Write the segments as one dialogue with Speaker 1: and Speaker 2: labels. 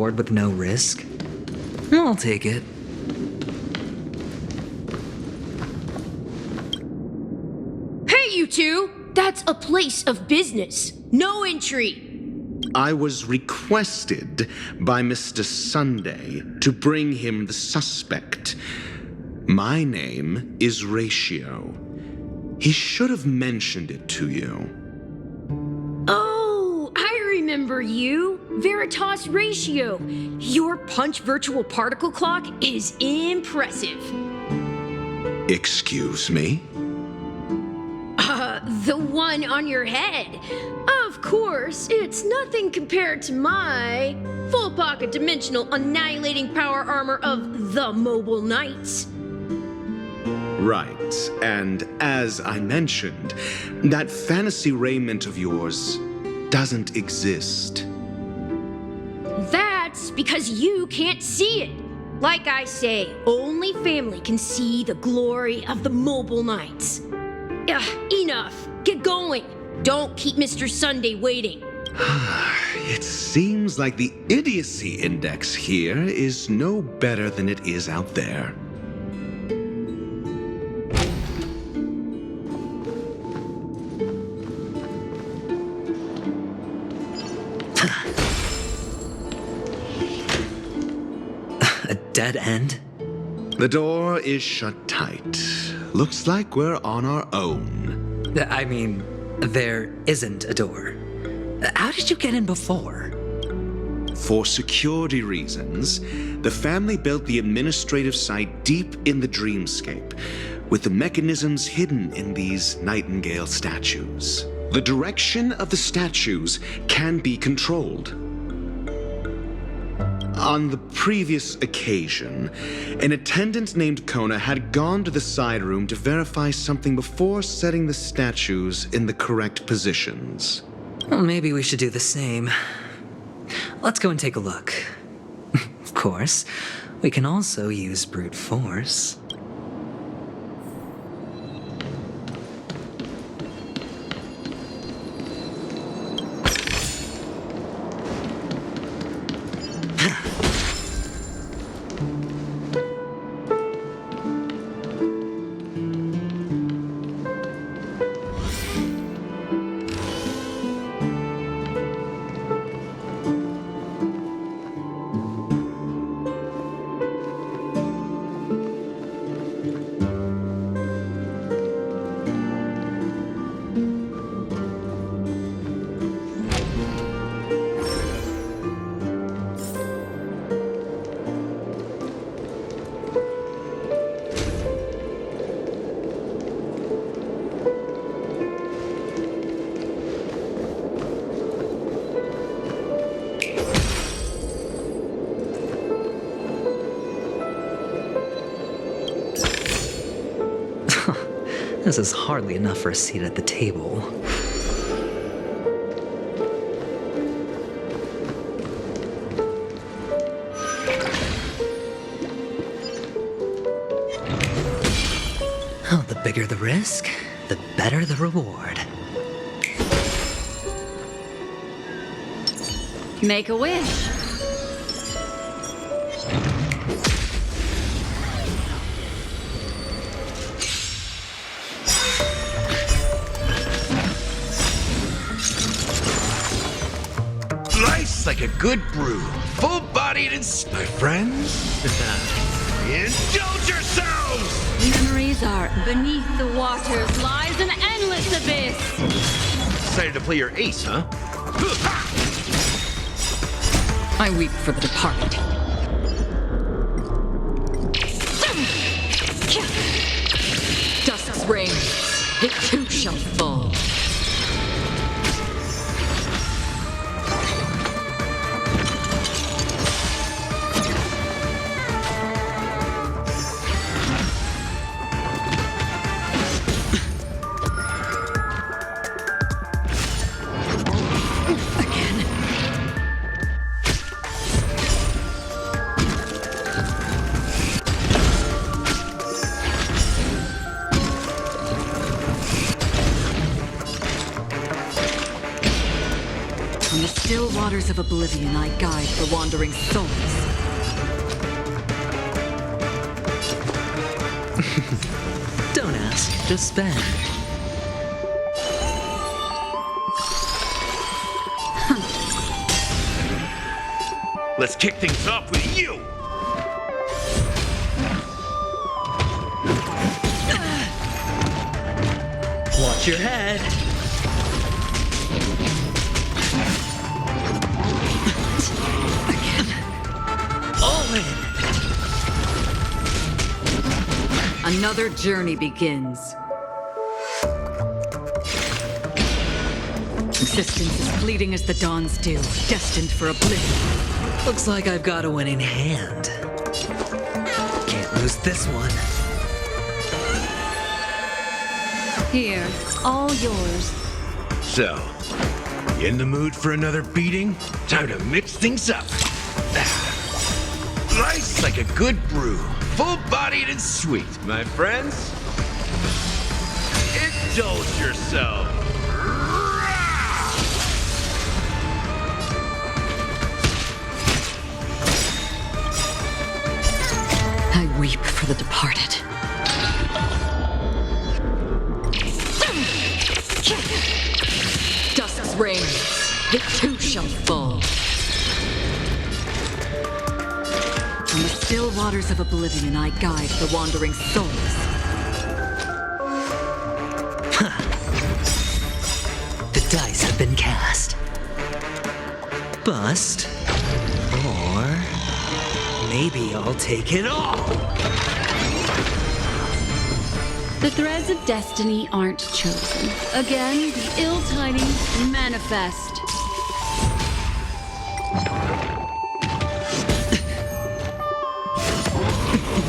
Speaker 1: reward with no risk? I'll take it.
Speaker 2: Hey, you two! That's a place of business. No entry.
Speaker 3: I was requested by Mr. Sunday to bring him the suspect. My name is Ratio. He should have mentioned it to you.
Speaker 2: Oh, I remember you. Veritas Ratio. Your punch virtual particle clock is impressive.
Speaker 3: Excuse me?
Speaker 2: The one on your head. Of course, it's nothing compared to my full pocket dimensional annihilating power armor of the Mobile Knights.
Speaker 3: Right, and as I mentioned, that fantasy raiment of yours doesn't exist.
Speaker 2: That's because you can't see it. Like I say, only family can see the glory of the Mobile Knights. Enough. Get going. Don't keep Mr. Sunday waiting.
Speaker 3: It seems like the idiocy index here is no better than it is out there.
Speaker 1: A dead end?
Speaker 3: The door is shut tight. Looks like we're on our own.
Speaker 1: I mean, there isn't a door. How did you get in before?
Speaker 3: For security reasons, the family built the administrative site deep in the dreamscape, with the mechanisms hidden in these Nightingale statues. The direction of the statues can be controlled. On the previous occasion, an attendant named Kona had gone to the side room to verify something before setting the statues in the correct positions.
Speaker 1: Well, maybe we should do the same. Let's go and take a look. Of course, we can also use brute force. This is hardly enough for a seat at the table. Oh, the bigger the risk, the better the reward.
Speaker 4: Make a wish.
Speaker 5: Nice like a good brew. Full-bodied and my friends. Indulge yourselves!
Speaker 4: Memories are beneath the waters lies an endless abyss.
Speaker 5: Decided to play your ace, huh?
Speaker 4: I weep for the departed. Dusk's reign, it too shall fall.
Speaker 6: waters of oblivion, I guide the wandering souls.
Speaker 1: Don't ask, just spend.
Speaker 5: Let's kick things off with you!
Speaker 1: Watch your head. All in.
Speaker 6: Another journey begins. Existence is fleeting as the dawn's dew, destined for oblivion.
Speaker 1: Looks like I've got a winning hand. Can't lose this one.
Speaker 4: Here, all yours.
Speaker 5: So, you in the mood for another beating? Time to mix things up. Nice like a good brew, full-bodied and sweet, my friends. Indulge yourself.
Speaker 6: I weep for the departed. Dusk's reign, it too shall fall. On the still waters of oblivion, I guide the wandering souls.
Speaker 1: The dice have been cast. Bust. Or maybe I'll take it all.
Speaker 4: The threads of destiny aren't chosen. Again, the ill tidings manifest.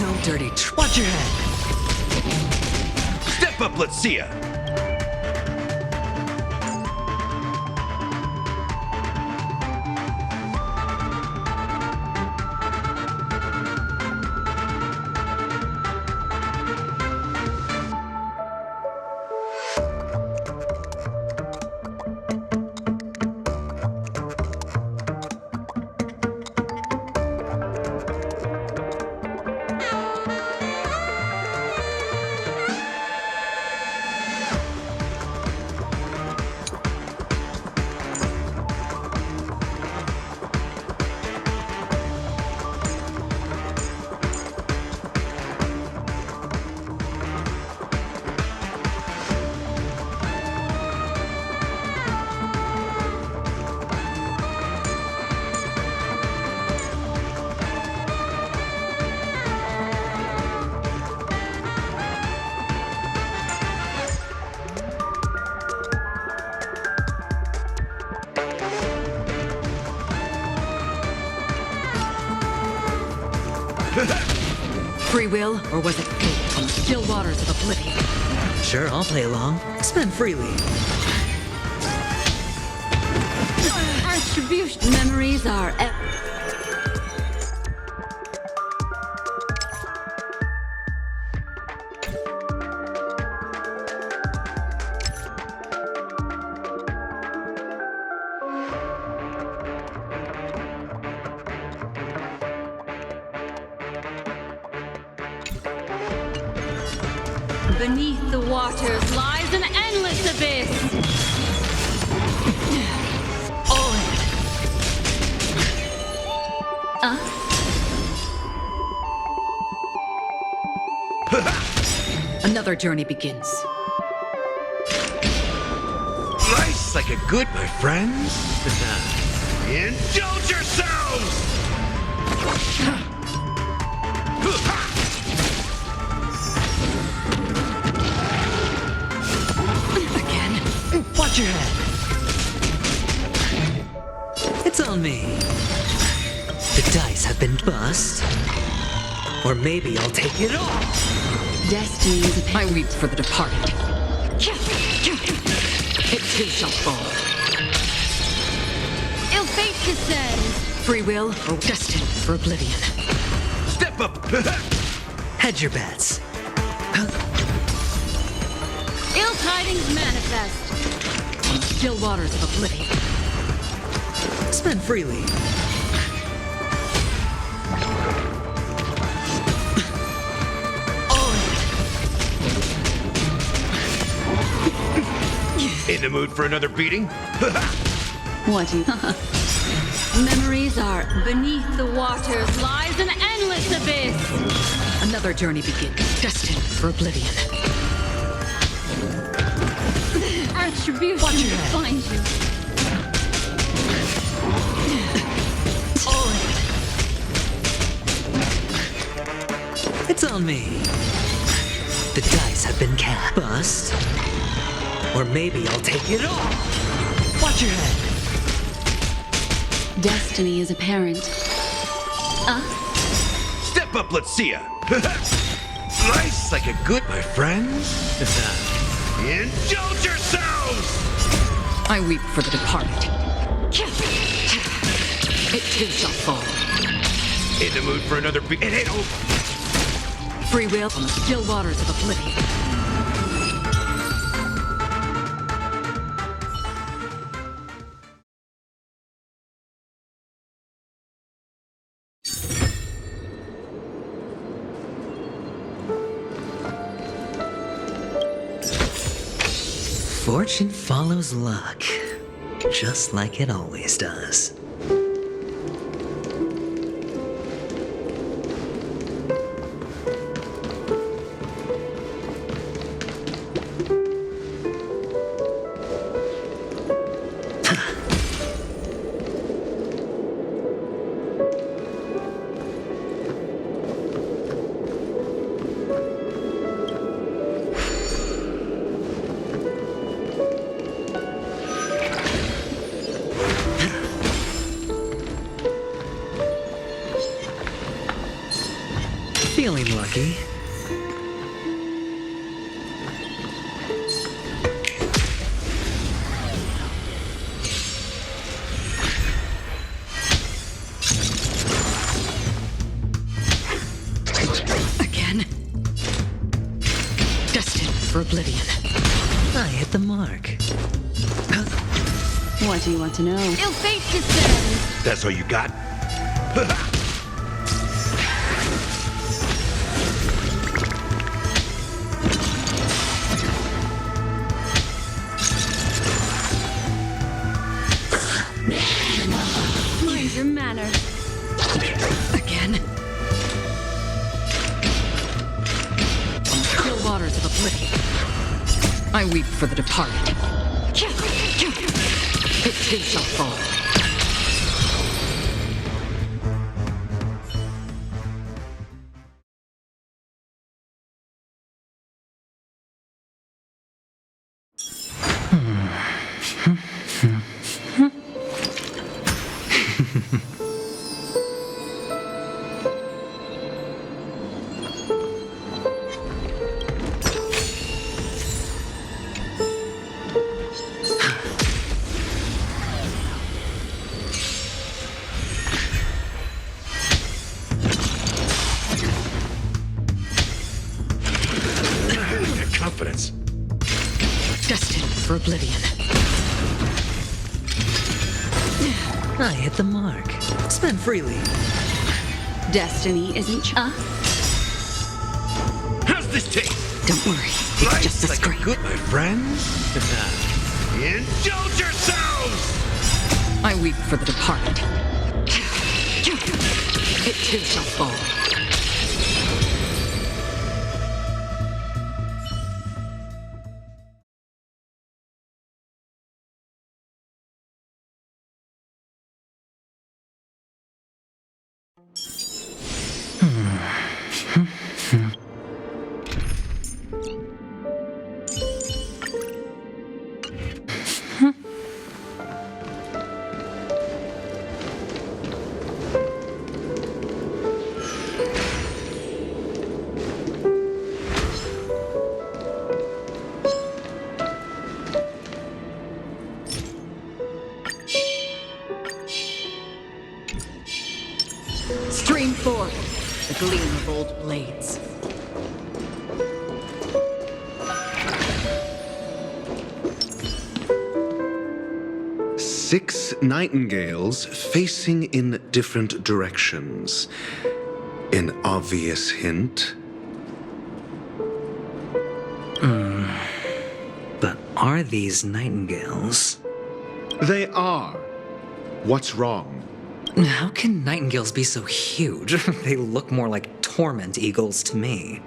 Speaker 1: No dirty watch your head.
Speaker 5: Step up, let's see ya.
Speaker 6: Free will, or was it fate on the still waters of oblivion?
Speaker 1: Sure, I'll play along. Spend freely.
Speaker 4: Attribution.
Speaker 6: Memories are
Speaker 4: Beneath the waters lies an endless abyss.
Speaker 1: All in.
Speaker 6: another journey begins.
Speaker 5: Nice like a good, my friends. Indulge yourselves!
Speaker 6: Again?
Speaker 1: Watch your head. It's on me. The dice have been bust. Or maybe I'll take it all.
Speaker 4: Destiny is a
Speaker 6: I weep for the departed. It too shall fall.
Speaker 4: ill fate descends.
Speaker 6: Free will, or destined for oblivion.
Speaker 5: Step up!
Speaker 1: Hedge your bets.
Speaker 4: Ill tidings manifest.
Speaker 6: On the still waters of oblivion.
Speaker 1: Spend freely.
Speaker 5: In the mood for another beating?
Speaker 4: What do you... Memories are beneath the waters lies an endless abyss.
Speaker 6: Another journey begins, destined for oblivion.
Speaker 4: Attribution will find you.
Speaker 1: It's on me. The dice have been cast. Bust. Or maybe I'll take it all. Watch your head.
Speaker 4: Destiny is apparent.
Speaker 5: Step up, let's see ya. Nice like a good, my friends. Indulge yourselves!
Speaker 6: I weep for the departed. It too shall fall.
Speaker 5: In the mood for another beat. It ain't over.
Speaker 6: Free will on the still waters of oblivion.
Speaker 1: Fortune follows luck, just like it always does. Feeling lucky.
Speaker 6: Again. Destined for oblivion.
Speaker 1: I hit the mark.
Speaker 4: What do you want to know?
Speaker 2: Ill fate descends.
Speaker 5: That's all you got?
Speaker 4: Mind your manners.
Speaker 6: Again. On the still waters of oblivion. I weep for the departed. It too shall fall.
Speaker 5: Confidence.
Speaker 6: Destined for oblivion.
Speaker 1: I hit the mark. Spend freely.
Speaker 4: Destiny isn't...
Speaker 5: How's this taste?
Speaker 6: Don't worry, it's
Speaker 5: Nice
Speaker 6: just a
Speaker 5: like
Speaker 6: scrape.
Speaker 5: a good, my friends. Indulge yourselves!
Speaker 6: I weep for the departed. It too shall fall. Stream forth the gleam of old blades.
Speaker 3: 6 nightingales facing in different directions. An obvious hint.
Speaker 1: But are these nightingales?
Speaker 3: They are. What's wrong?
Speaker 1: How can nightingales be so huge? They look more like torment eagles to me.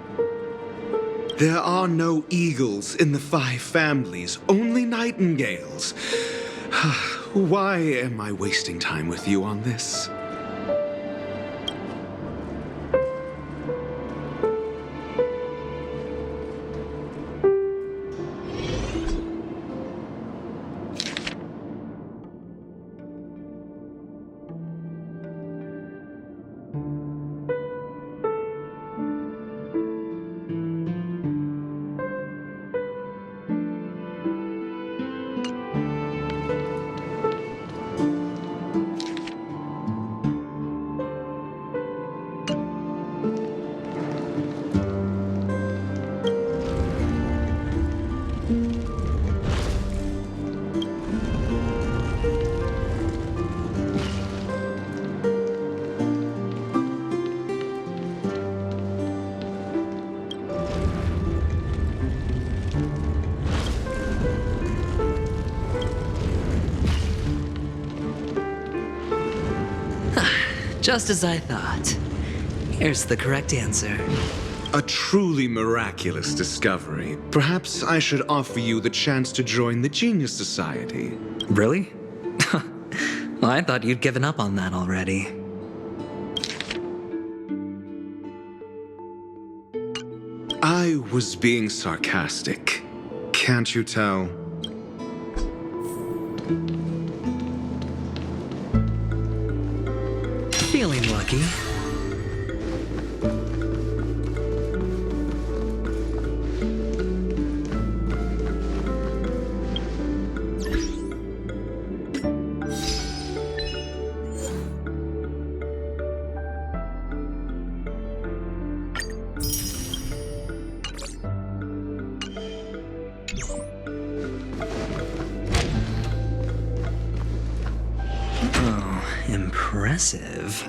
Speaker 3: There are no eagles in the 5 families, only nightingales. Why am I wasting time with you on this?
Speaker 1: Just as I thought. Here's the correct answer.
Speaker 3: A truly miraculous discovery. Perhaps I should offer you the chance to join the Genius Society.
Speaker 1: Really? Well, I thought you'd given up on that already.
Speaker 3: I was being sarcastic. Can't you tell?
Speaker 1: Feeling lucky. Impressive.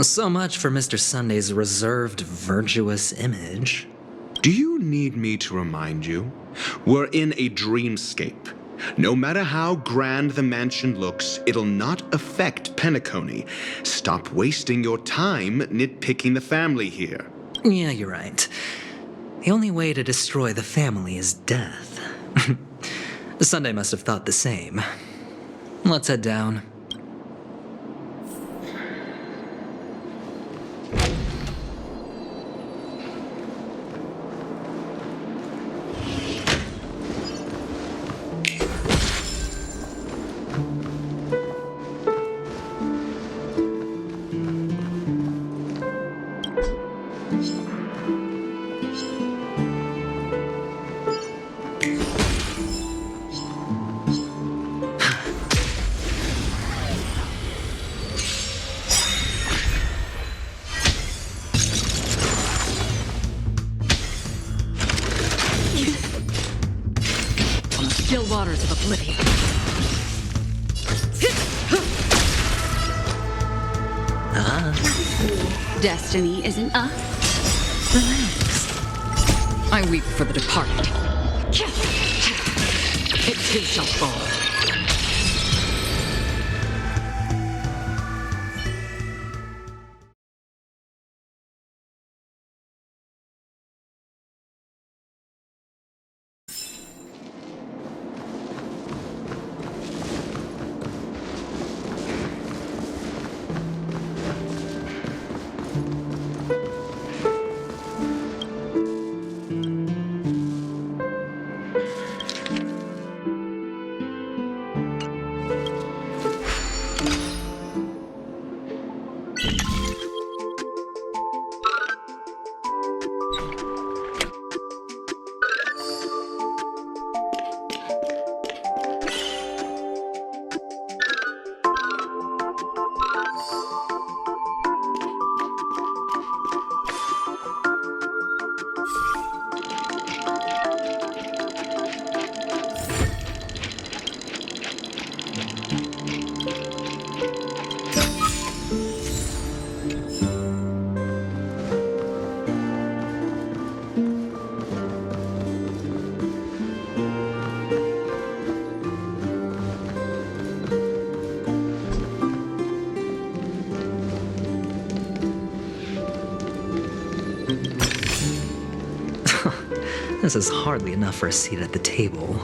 Speaker 1: So much for Mr. Sunday's reserved, virtuous image.
Speaker 3: Do you need me to remind you? We're in a dreamscape. No matter how grand the mansion looks, it'll not affect Penacony. Stop wasting your time nitpicking the family here.
Speaker 1: Yeah, you're right. The only way to destroy the family is death. Sunday must have thought the same. Let's head down.
Speaker 6: Still waters of oblivion. Destiny isn't relax. I weep for the departed. It too shall fall.
Speaker 1: This is hardly enough for a seat at the table.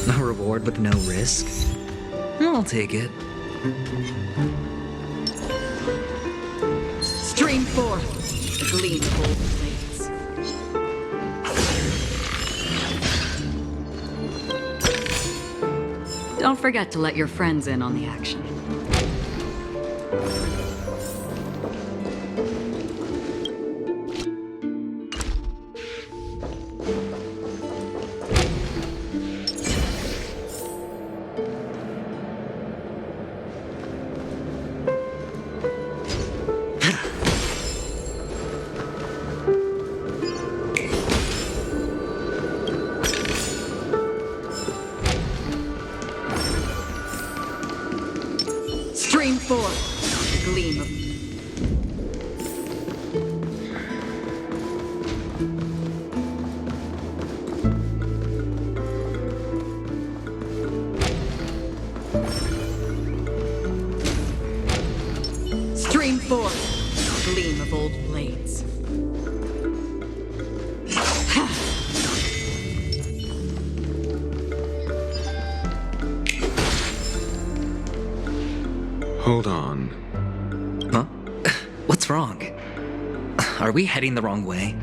Speaker 1: A reward with no risk? I'll take it.
Speaker 6: Stream forth the gleam of old blades. Don't forget to let your friends in on the action. Stream forth the gleam of Stream forth the gleam of old blades.
Speaker 3: Hold on.
Speaker 1: Huh? What's wrong? Are we heading the wrong way?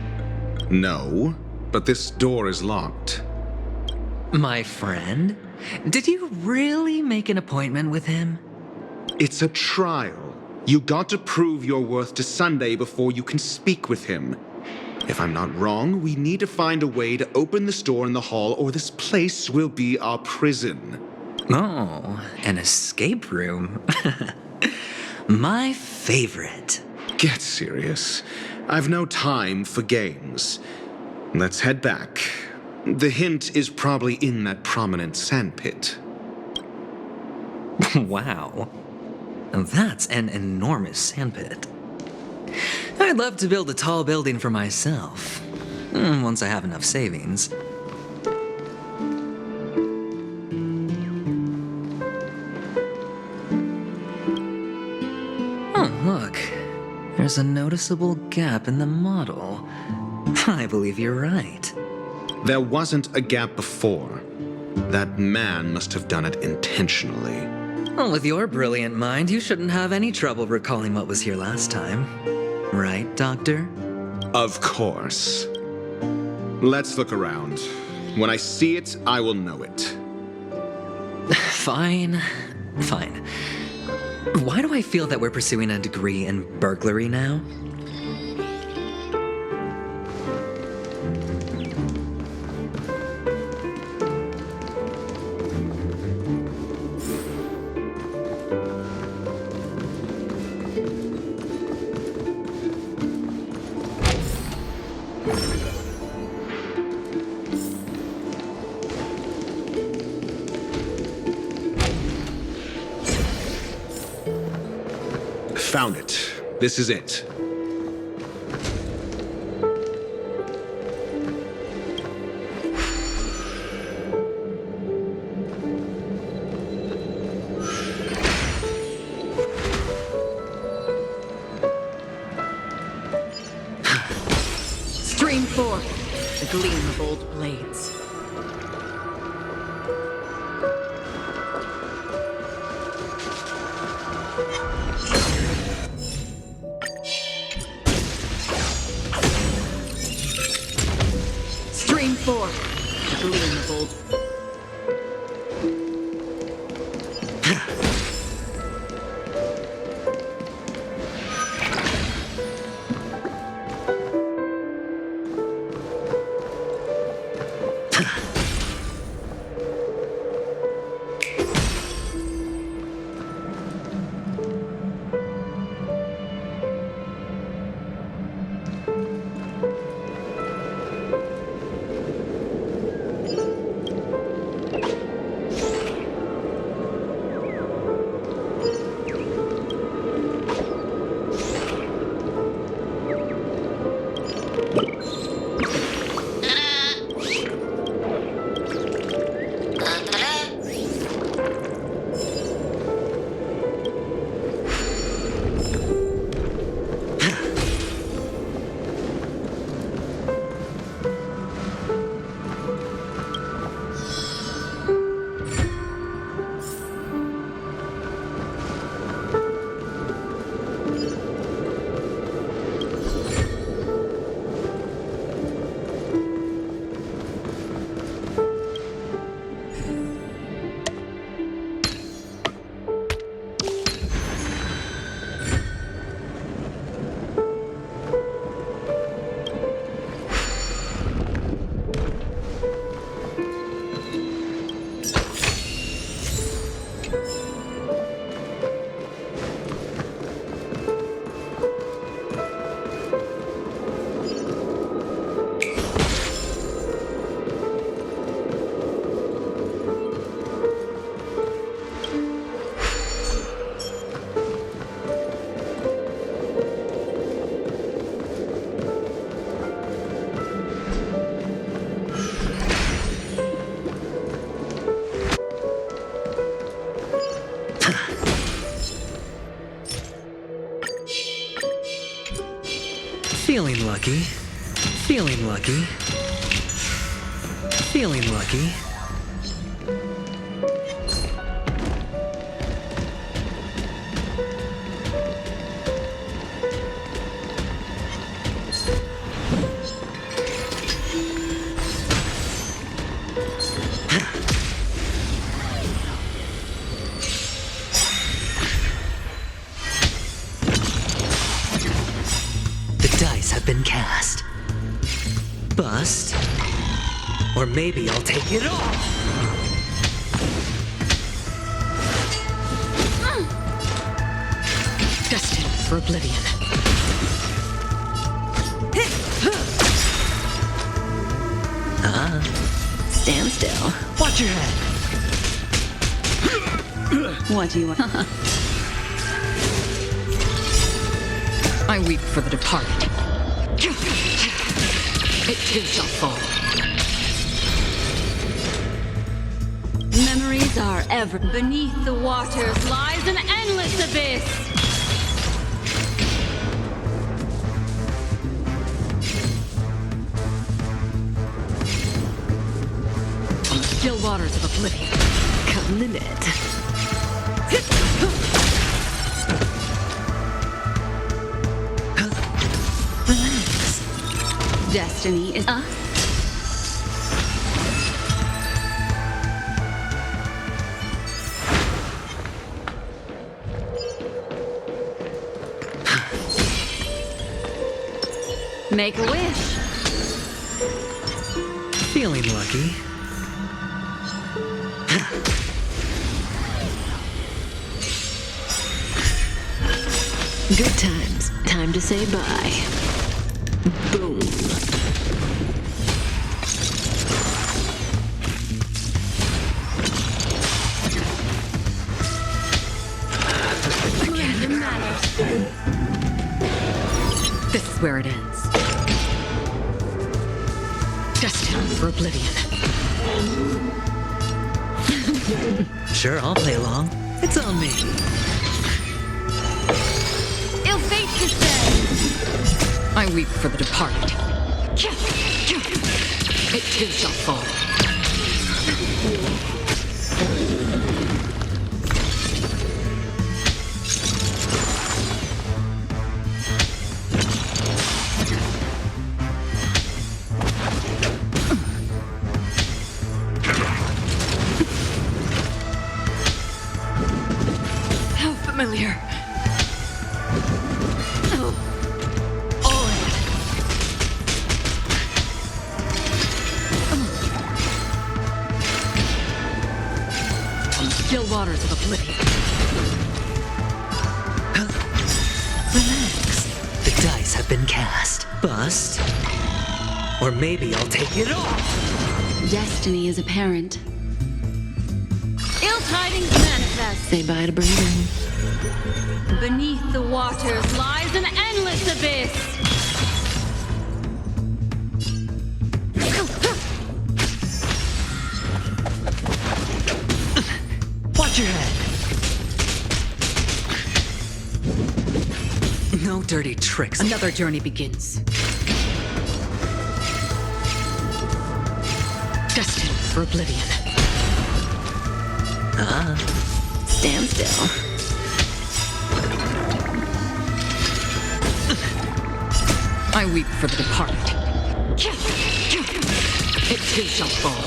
Speaker 3: No, but this door is locked.
Speaker 1: My friend? Did you really make an appointment with him?
Speaker 3: It's a trial. You got to prove your worth to Sunday before you can speak with him. If I'm not wrong, we need to find a way to open this door in the hall, or this place will be our prison.
Speaker 1: Oh, an escape room. My favorite.
Speaker 3: Get serious. I've no time for games. Let's head back. The hint is probably in that prominent sandpit.
Speaker 1: Wow. That's an enormous sandpit. I'd love to build a tall building for myself. Once I have enough savings. Oh, look. There's a noticeable gap in the model. I believe you're right.
Speaker 3: There wasn't a gap before. That man must have done it intentionally.
Speaker 1: Well, with your brilliant mind, you shouldn't have any trouble recalling what was here last time. Right, Doctor?
Speaker 3: Of course. Let's look around. When I see it, I will know it.
Speaker 1: Fine. Fine. Why do I feel that we're pursuing a degree in burglary now?
Speaker 3: Found it. This is it.
Speaker 6: Stream forth the gleam of old blades. Stream forth the gleam of old.
Speaker 1: Feeling lucky. Feeling lucky. Feeling lucky. Have been cast. Bust. Or maybe I'll take it all.
Speaker 6: Destined for oblivion. Stand still.
Speaker 1: Watch your head.
Speaker 6: What do you want? I weep for the departed. It too shall fall. Memories are ever. Beneath the waters lies an endless abyss. On the still waters of oblivion.
Speaker 1: Come in it.
Speaker 6: Destiny is Make a wish.
Speaker 1: Feeling lucky.
Speaker 4: Good times. Time to say bye. Boom.
Speaker 6: Random matters. This is where it ends. Destined for oblivion.
Speaker 1: Sure, I'll play along. It's on me.
Speaker 2: Ill fate descends.
Speaker 6: I weep for the departed. It too shall fall. How familiar. Oh. All in. On the still waters of oblivion.
Speaker 1: Relax. The dice have been cast. Bust. Or maybe I'll take it off.
Speaker 4: Destiny is apparent.
Speaker 2: Ill tidings manifest.
Speaker 4: Say bye to breathing.
Speaker 2: Beneath the waters lies an endless abyss.
Speaker 1: Watch your head. No dirty tricks.
Speaker 6: Another journey begins. Destined for oblivion.
Speaker 4: Stand still.
Speaker 6: I weep for the departed. It too shall fall.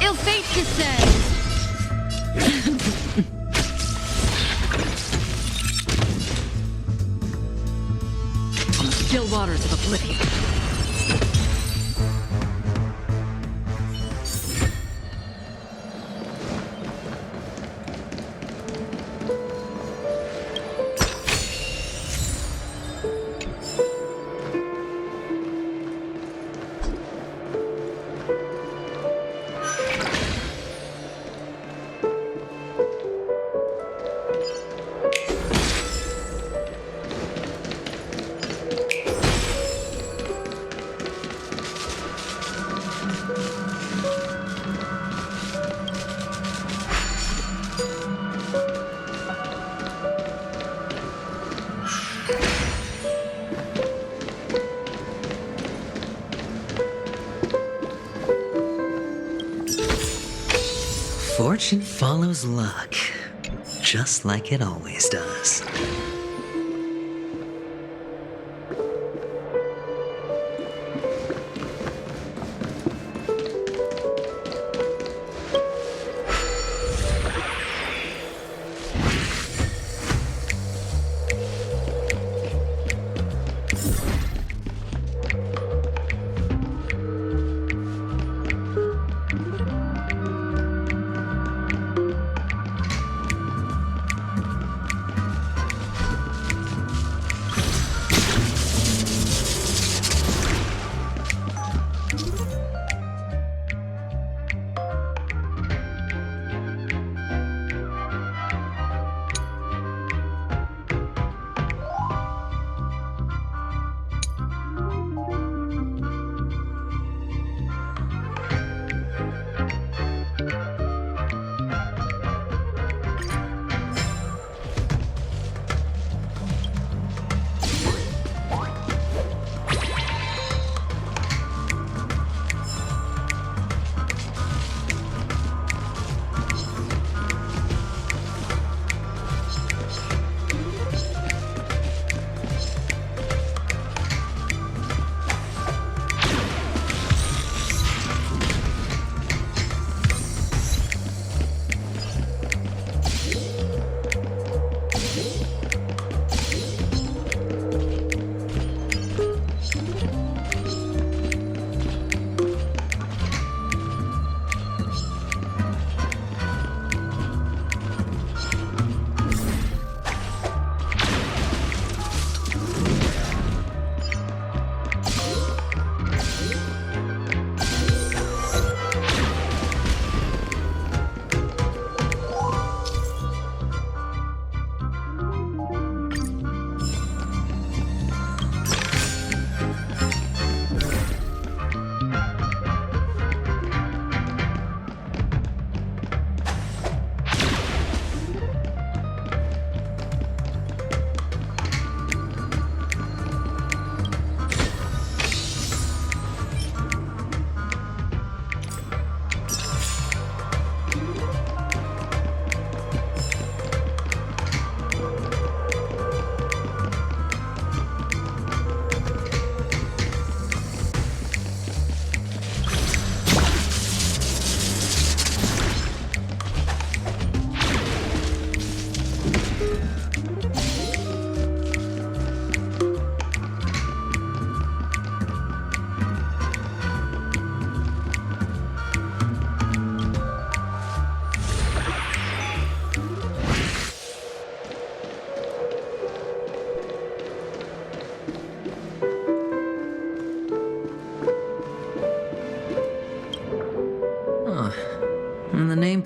Speaker 2: Ill fate descends.
Speaker 6: On the still waters of oblivion.
Speaker 1: Fortune follows luck, just like it always does.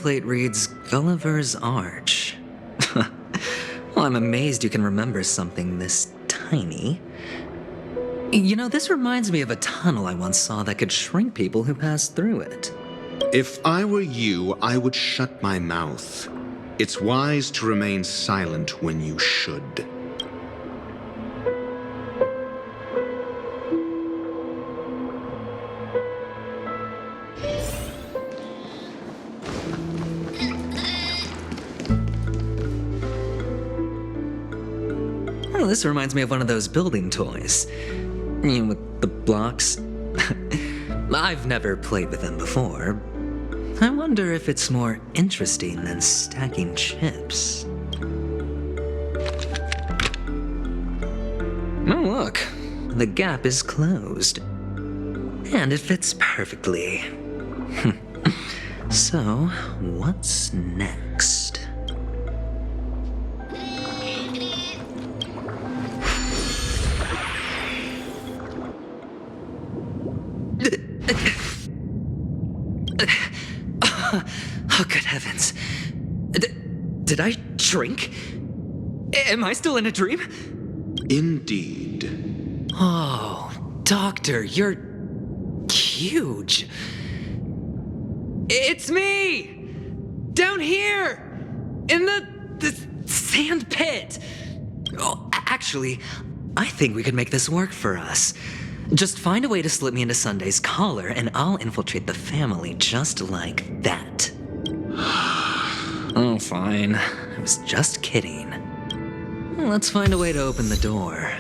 Speaker 1: nameplate reads Gulliver's Arch. Well, I'm amazed you can remember something this tiny. You know, this reminds me of a tunnel I once saw that could shrink people who passed through it.
Speaker 3: If I were you, I would shut my mouth. It's wise to remain silent when you should.
Speaker 1: Oh, this reminds me of one of those building toys. You know, with the blocks. I've never played with them before. I wonder if it's more interesting than stacking chips. Oh, look. The gap is closed. And it fits perfectly. So, what's next? Oh, good heavens. Did I drink? Am I still in a dream?
Speaker 3: Indeed.
Speaker 1: Oh, Doctor, you're huge. It's me! Down here! In the sand pit! Oh, actually, I think we could make this work for us. Just find a way to slip me into Sunday's collar, and I'll infiltrate the family just like that. Oh, fine. I was just kidding. Let's find a way to open the door.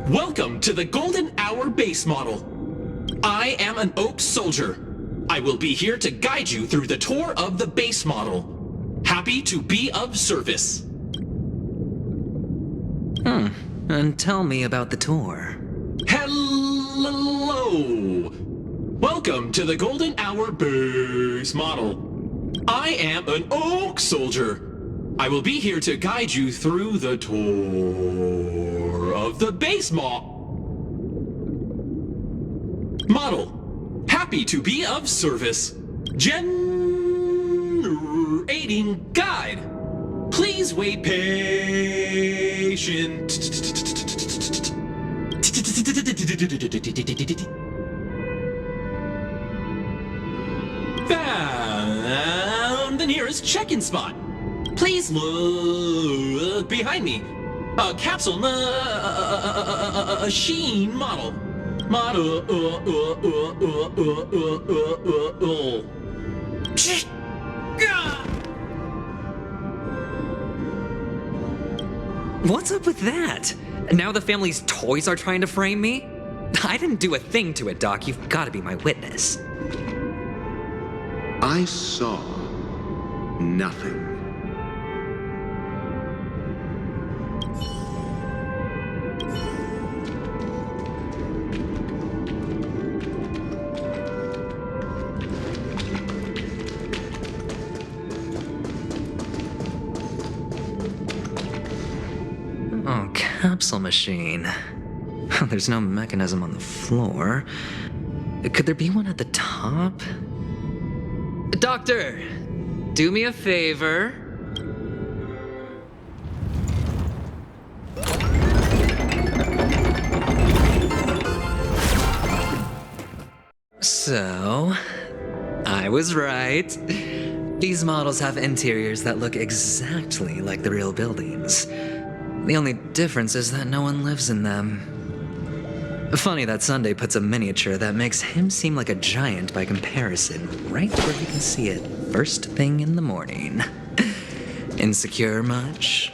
Speaker 7: Welcome to the Golden Hour base model. I am an Oak Soldier. I will be here to guide you through the tour of the base model. Happy to be of service.
Speaker 1: And tell me about the tour.
Speaker 7: Hello. Welcome to the Golden Hour base model. I am an Oak Soldier. I will be here to guide you through the tour of the base model. Happy to be of service. Generating guide. Please wait patient. Found the nearest check-in spot. Please look behind me. A capsule machine model.
Speaker 1: What's up with that? Now the family's toys are trying to frame me? I didn't do a thing to it, Doc. You've got to be my witness.
Speaker 3: I saw nothing.
Speaker 1: capsule machine. There's no mechanism on the floor. Could there be one at the top? Doctor, do me a favor. So, I was right. These models have interiors that look exactly like the real buildings. The only difference is that no one lives in them. Funny that Sunday puts a miniature that makes him seem like a giant by comparison right where you can see it first thing in the morning. Insecure much?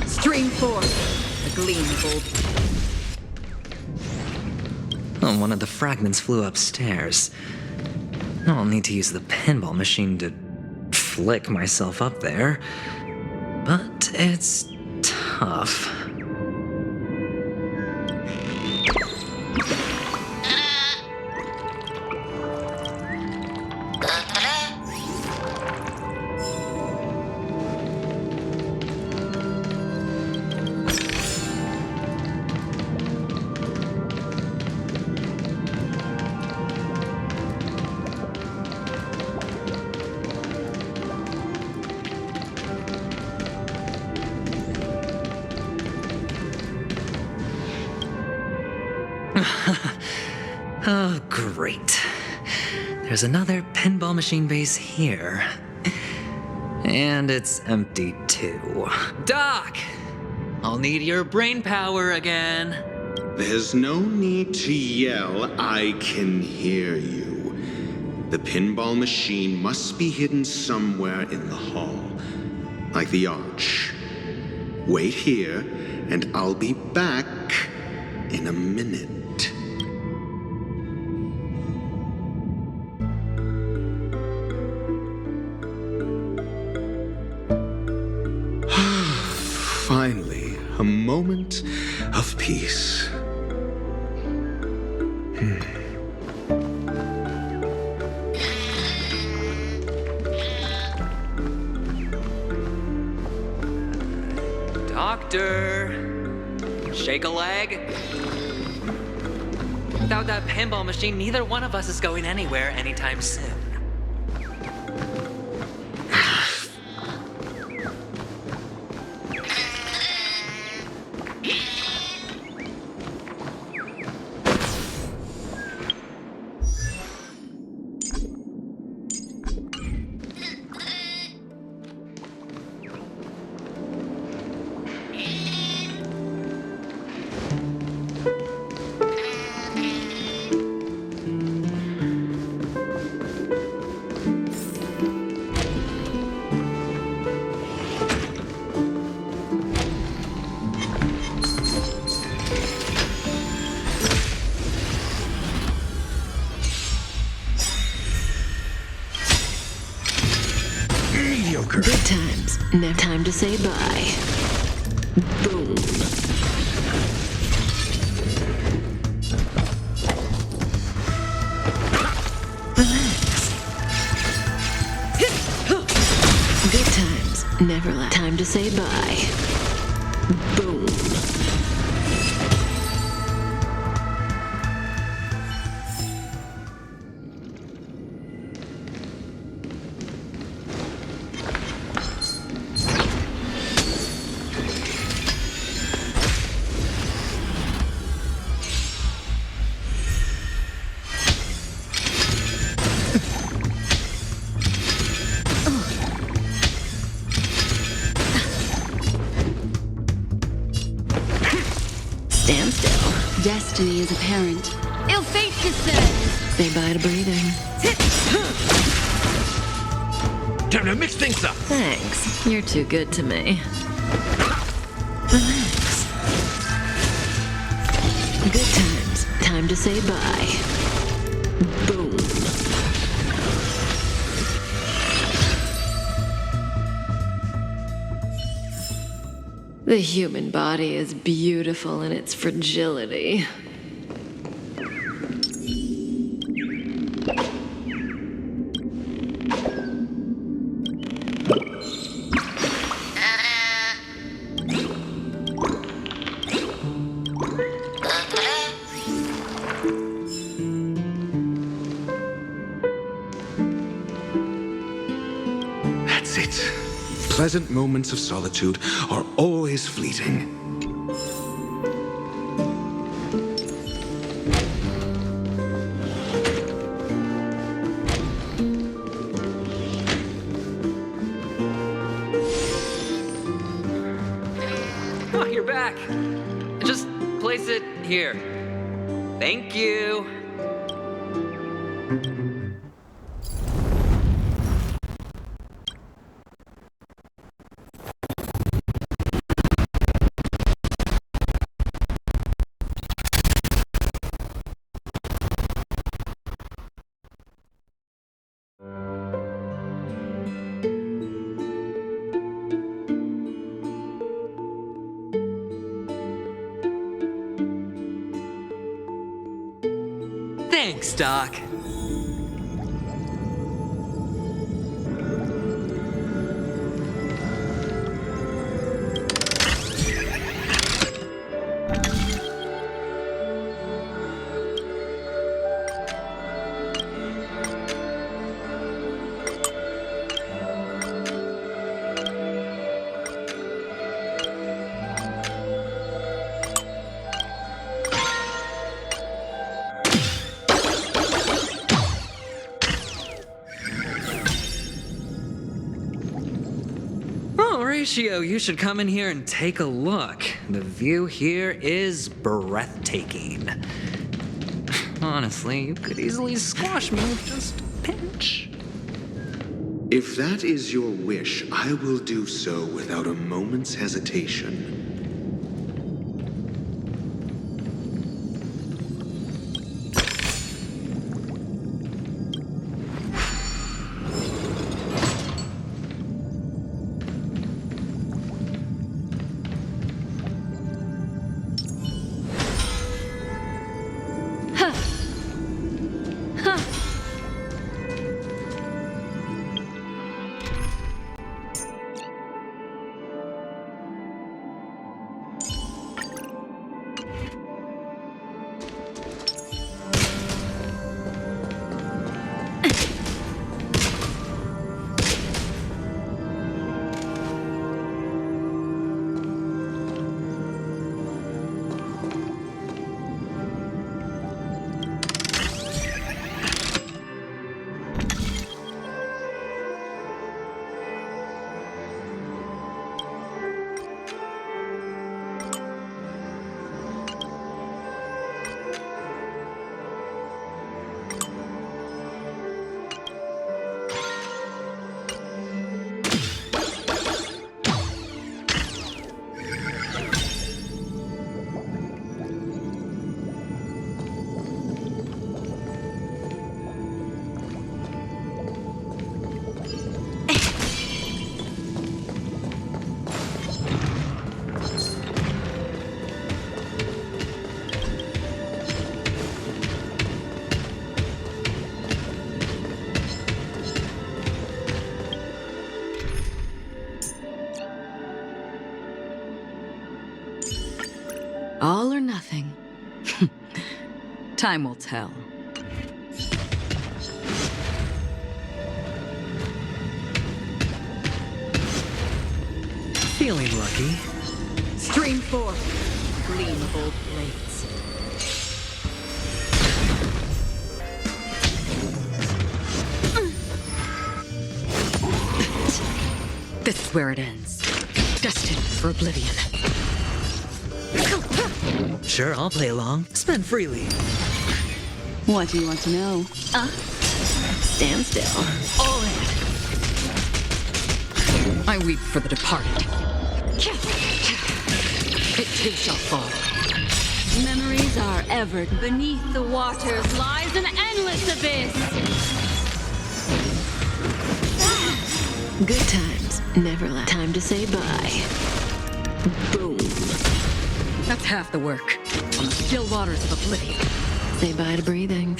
Speaker 6: Stream forth. A gleam of old.
Speaker 1: Oh, one of the fragments flew upstairs. I'll need to use the pinball machine to flick myself up there. But it's tough. Oh, great. There's another pinball machine base here. And it's empty too. Doc! I'll need your brain power again.
Speaker 3: There's no need to yell, I can hear you. The pinball machine must be hidden somewhere in the hall, like the arch. Wait here, and I'll be back in a minute. Finally, a moment of peace.
Speaker 1: Doctor, shake a leg. Without that pinball machine, neither one of us is going anywhere anytime soon.
Speaker 4: Good times. Never time to say bye. Boom. Relax. Good times. Never time to say bye. Boom. Stand still. Destiny is apparent.
Speaker 2: Ill fate descends.
Speaker 4: Say bye to breathing.
Speaker 5: Time to mix things up.
Speaker 6: Thanks. You're too good to me.
Speaker 4: Relax. Good times. time to say bye. Boom. The human body is beautiful in its fragility.
Speaker 3: That's it. Pleasant moments of solitude are always fleeting.
Speaker 1: Oh, you're back. Just place it here. Thank you. Thanks, Doc. Horatio, you should come in here and take a look. The view here is breathtaking. Honestly, you could easily squash me with just a pinch.
Speaker 3: If that is your wish, I will do so without a moment's hesitation.
Speaker 6: All or nothing. Time will tell.
Speaker 1: Feeling lucky.
Speaker 6: Stream forth, gleam of old blades. This is where it ends. Destined for oblivion.
Speaker 1: Sure, I'll play along. Spend freely.
Speaker 4: What do you want to know? Stand still.
Speaker 6: All in. I weep for the departed. It too shall fall.
Speaker 4: Memories are ever. Beneath the waters lies an endless abyss.
Speaker 8: Good times, never last. Time to say bye. Boom.
Speaker 6: That's half the work. On the still waters of oblivion.
Speaker 8: Say bye to breathing.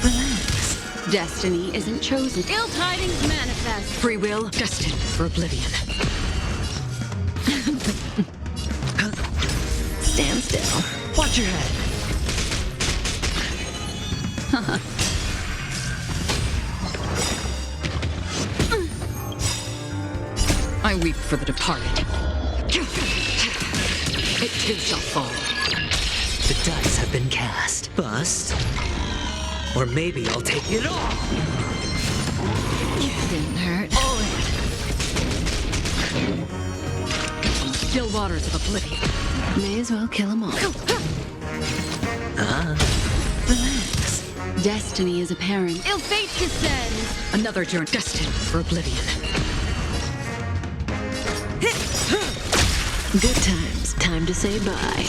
Speaker 6: Relax.
Speaker 4: Destiny isn't chosen. Ill tidings manifest.
Speaker 6: Free will, destined for oblivion.
Speaker 8: Stand still.
Speaker 1: Watch your head.
Speaker 6: I weep for the departed. It too shall fall.
Speaker 1: The dice have been cast. Bust. Or maybe I'll take it all.
Speaker 8: Didn't hurt.
Speaker 6: All in. On the still waters of oblivion.
Speaker 8: May as well kill them all. Relax.
Speaker 4: Destiny is apparent. Ill fate descends.
Speaker 6: Another journey destined for oblivion.
Speaker 8: Good times. Time to say bye.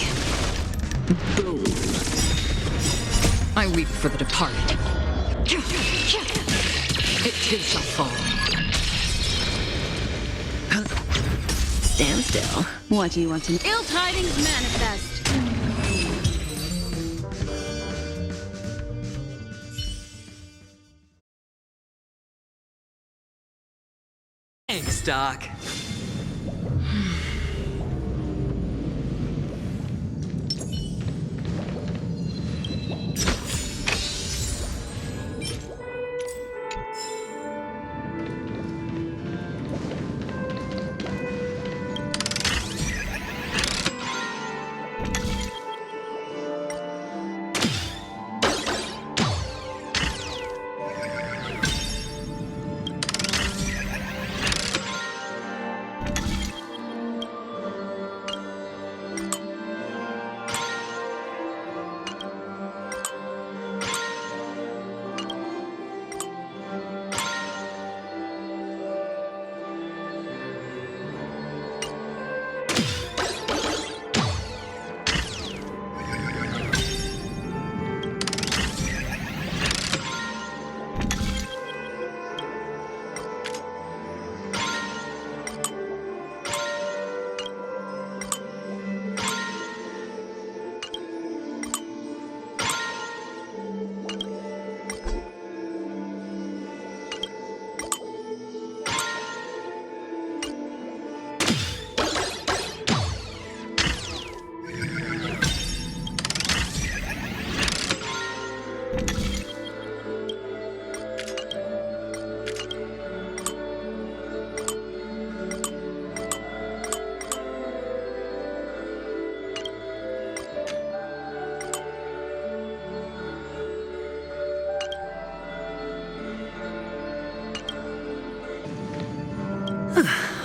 Speaker 8: Boom.
Speaker 6: I weep for the departed. It too shall fall.
Speaker 8: Stand still.
Speaker 4: What do you want to know? Ill tidings manifest.
Speaker 1: Thanks, Doc.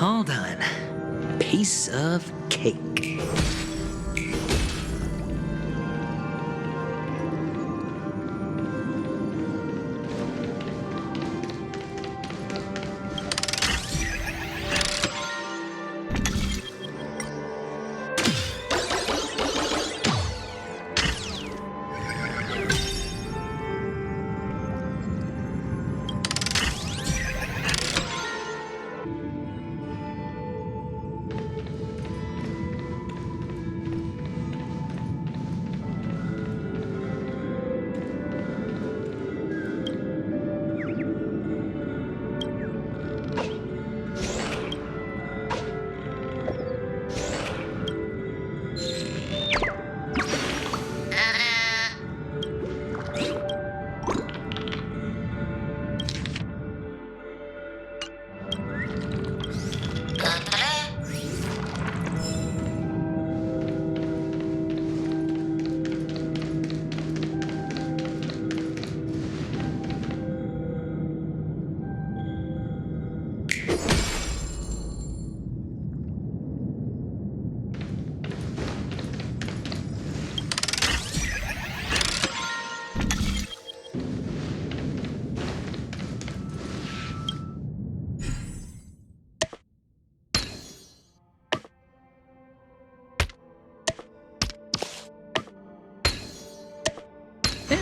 Speaker 1: All done. Piece of cake.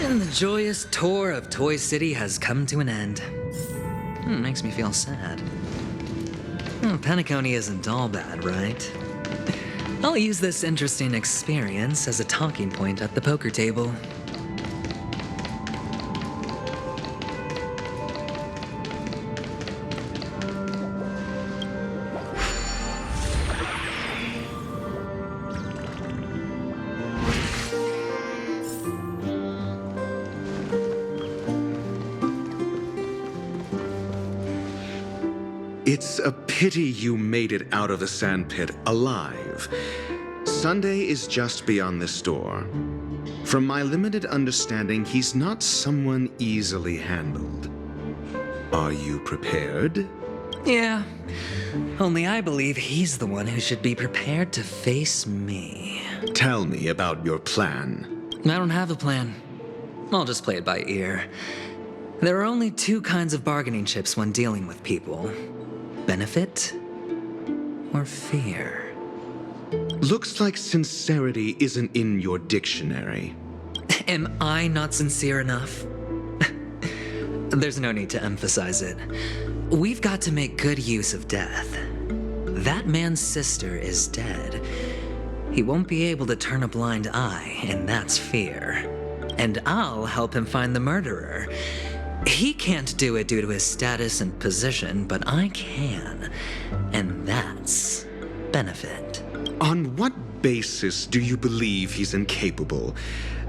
Speaker 1: And the joyous tour of Toy City has come to an end. Makes me feel sad. Penacony isn't all bad, right? I'll use this interesting experience as a talking point at the poker table.
Speaker 3: It's a pity you made it out of the sandpit alive. Sunday is just beyond this door. From my limited understanding, he's not someone easily handled. Are you prepared?
Speaker 1: Yeah, only I believe he's the one who should be prepared to face me.
Speaker 3: Tell me about your plan.
Speaker 1: I don't have a plan. I'll just play it by ear. There are only two kinds of bargaining chips when dealing with people. Benefit or fear.
Speaker 3: Looks like sincerity isn't in your dictionary.
Speaker 1: Am I not sincere enough? There's no need to emphasize it. We've got to make good use of death. That man's sister is dead. He won't be able to turn a blind eye, and that's fear. And I'll help him find the murderer. He can't do it due to his status and position, but I can. And that's benefit.
Speaker 3: On what basis do you believe he's incapable,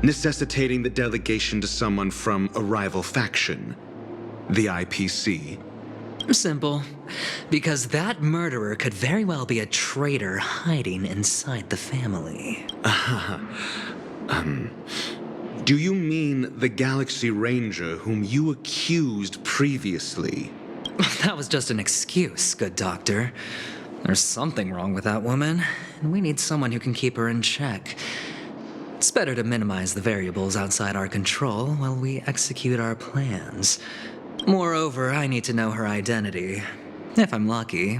Speaker 3: necessitating the delegation to someone from a rival faction? The IPC?
Speaker 1: Simple. Because that murderer could very well be a traitor hiding inside the family.
Speaker 3: Do you mean the Galaxy Ranger whom you accused previously?
Speaker 1: That was just an excuse, good doctor. There's something wrong with that woman, and we need someone who can keep her in check. It's better to minimize the variables outside our control while we execute our plans. Moreover, I need to know her identity. If I'm lucky.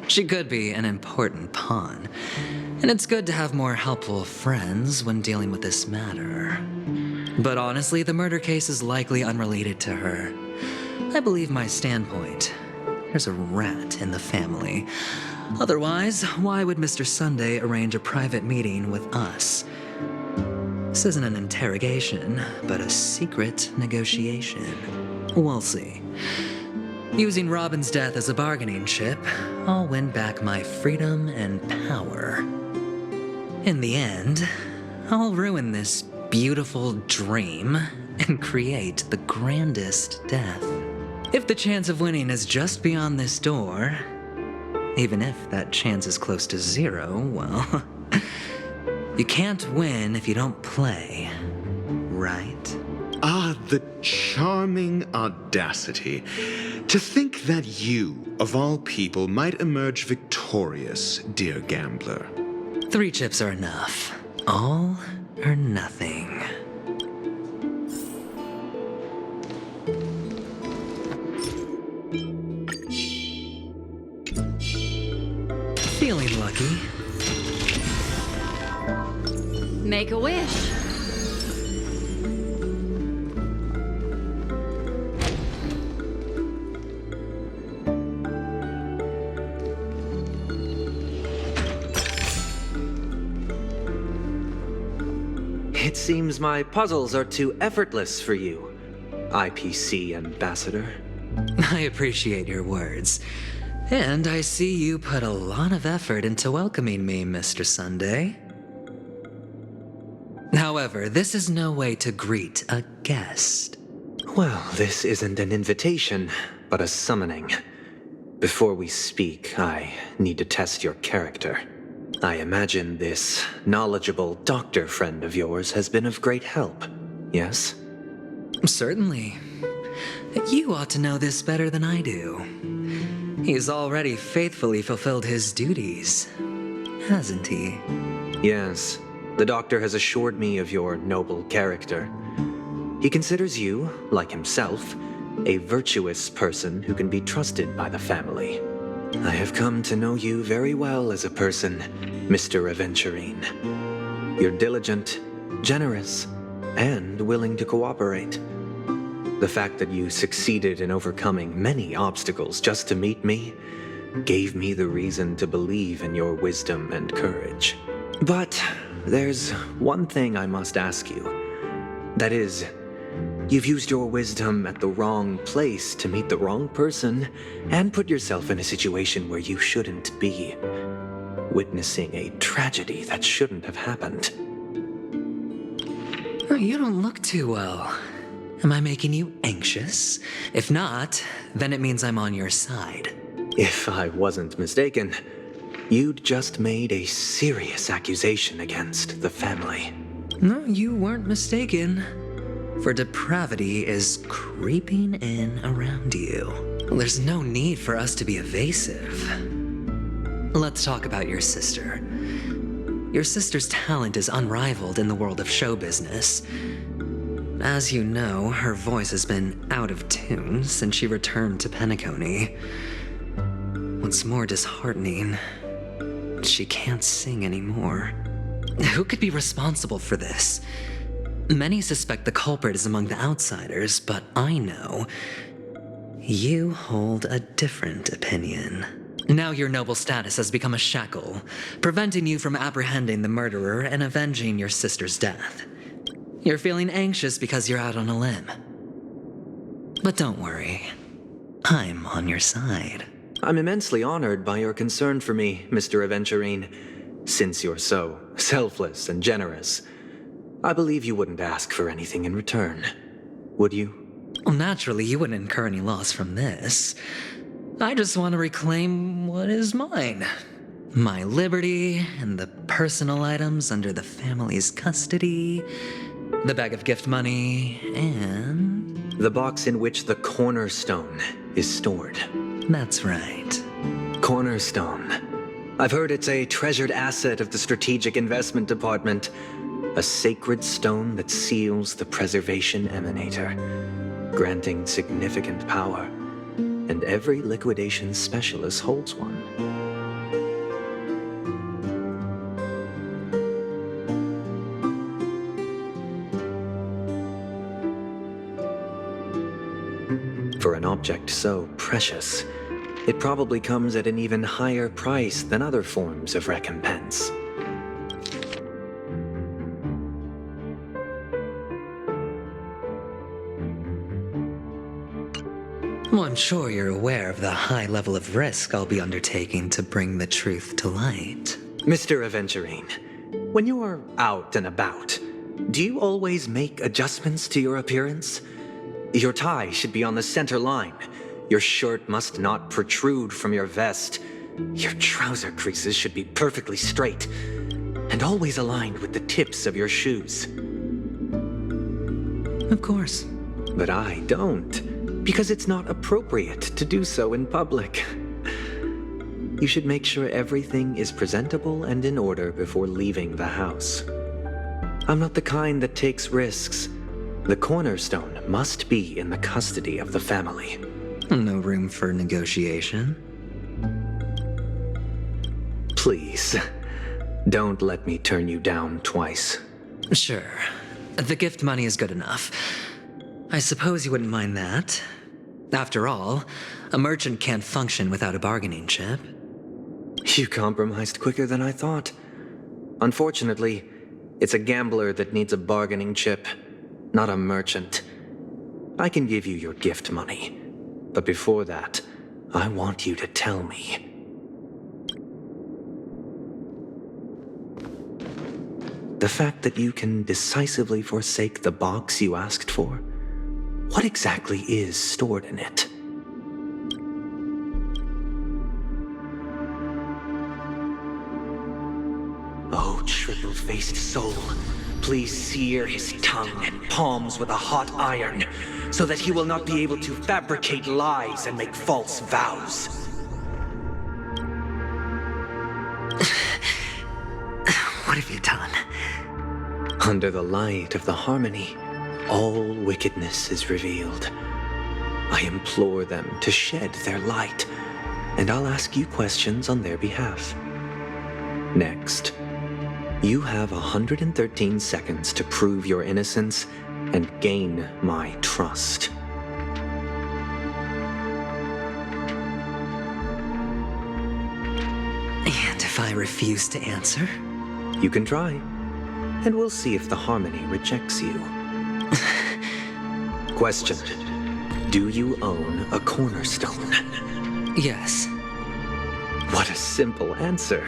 Speaker 1: She could be an important pawn. And it's good to have more helpful friends when dealing with this matter. But honestly, the murder case is likely unrelated to her. I believe my standpoint. There's a rat in the family. Otherwise, why would Mr. Sunday arrange a private meeting with us? This isn't an interrogation, but a secret negotiation. We'll see. Using Robin's death as a bargaining chip, I'll win back my freedom and power. In the end, I'll ruin this beautiful dream and create the grandest death. If the chance of winning is just beyond this door, even if that chance is close to zero, well, you can't win if you don't play, right?
Speaker 3: Ah, the charming audacity. To think that you, of all people, might emerge victorious, dear gambler.
Speaker 1: 3 chips are enough. All or nothing. Feeling lucky.
Speaker 4: Make a wish.
Speaker 9: It seems my puzzles are too effortless for you, IPC Ambassador.
Speaker 1: I appreciate your words. And I see you put a lot of effort into welcoming me, Mr. Sunday. However, this is no way to greet a guest.
Speaker 9: Well, this isn't an invitation, but a summoning. Before we speak, I need to test your character. I imagine this knowledgeable doctor friend of yours has been of great help, yes?
Speaker 1: Certainly. You ought to know this better than I do. He's already faithfully fulfilled his duties, hasn't he?
Speaker 9: Yes. The doctor has assured me of your noble character. He considers you, like himself, a virtuous person who can be trusted by the family. I have come to know you very well as a person, Mr. Aventurine. You're diligent, generous, and willing to cooperate. The fact that you succeeded in overcoming many obstacles just to meet me gave me the reason to believe in your wisdom and courage. But there's one thing I must ask you. That is, you've used your wisdom at the wrong place to meet the wrong person and put yourself in a situation where you shouldn't be, witnessing a tragedy that shouldn't have happened.
Speaker 1: You don't look too well. Am I making you anxious? If not, then it means I'm on your side.
Speaker 9: If I wasn't mistaken, you'd just made a serious accusation against the family.
Speaker 1: No, you weren't mistaken. For depravity is creeping in around you. There's no need for us to be evasive. Let's talk about your sister. Your sister's talent is unrivaled in the world of show business. As you know, her voice has been out of tune since she returned to Penacony. What's more disheartening, she can't sing anymore. Who could be responsible for this? Many suspect the culprit is among the outsiders, but I know you hold a different opinion. Now your noble status has become a shackle, preventing you from apprehending the murderer and avenging your sister's death. You're feeling anxious because you're out on a limb. But don't worry, I'm on your side.
Speaker 9: I'm immensely honored by your concern for me, Mr. Aventurine. Since you're so selfless and generous, I believe you wouldn't ask for anything in return, would you?
Speaker 1: Well, naturally, you wouldn't incur any loss from this. I just want to reclaim what is mine. My liberty and the personal items under the family's custody, the bag of gift money, and...
Speaker 9: the box in which the cornerstone is stored.
Speaker 1: That's right.
Speaker 9: Cornerstone. I've heard it's a treasured asset of the Strategic Investment Department. A sacred stone that seals the Preservation Emanator, granting significant power. And every liquidation specialist holds one. For an object so precious, it probably comes at an even higher price than other forms of recompense.
Speaker 1: Well, I'm sure you're aware of the high level of risk I'll be undertaking to bring the truth to light.
Speaker 9: Mr. Aventurine, when you are out and about, do you always make adjustments to your appearance? Your tie should be on the center line. Your shirt must not protrude from your vest. Your trouser creases should be perfectly straight and always aligned with the tips of your shoes.
Speaker 1: Of course.
Speaker 9: But I don't. Because it's not appropriate to do so in public. You should make sure everything is presentable and in order before leaving the house. I'm not the kind that takes risks. The cornerstone must be in the custody of the family.
Speaker 1: No room for negotiation.
Speaker 9: Please, don't let me turn you down twice.
Speaker 1: Sure. The gift money is good enough. I suppose you wouldn't mind that. After all, a merchant can't function without a bargaining chip.
Speaker 9: You compromised quicker than I thought. Unfortunately, it's a gambler that needs a bargaining chip, not a merchant. I can give you your gift money, but before that, I want you to tell me. The fact that you can decisively forsake the box you asked for, what exactly is stored in it? Oh, triple-faced soul, please sear his tongue and palms with a hot iron, so that he will not be able to fabricate lies and make false vows.
Speaker 1: What have you done?
Speaker 9: Under the light of the harmony, all wickedness is revealed. I implore them to shed their light, and I'll ask you questions on their behalf. Next, You have 113 seconds to prove your innocence and gain my trust.
Speaker 1: And if I refuse to answer?
Speaker 9: You can try, and we'll see if the Harmony rejects you. Question. Do you own a cornerstone?
Speaker 1: Yes.
Speaker 9: What a simple answer.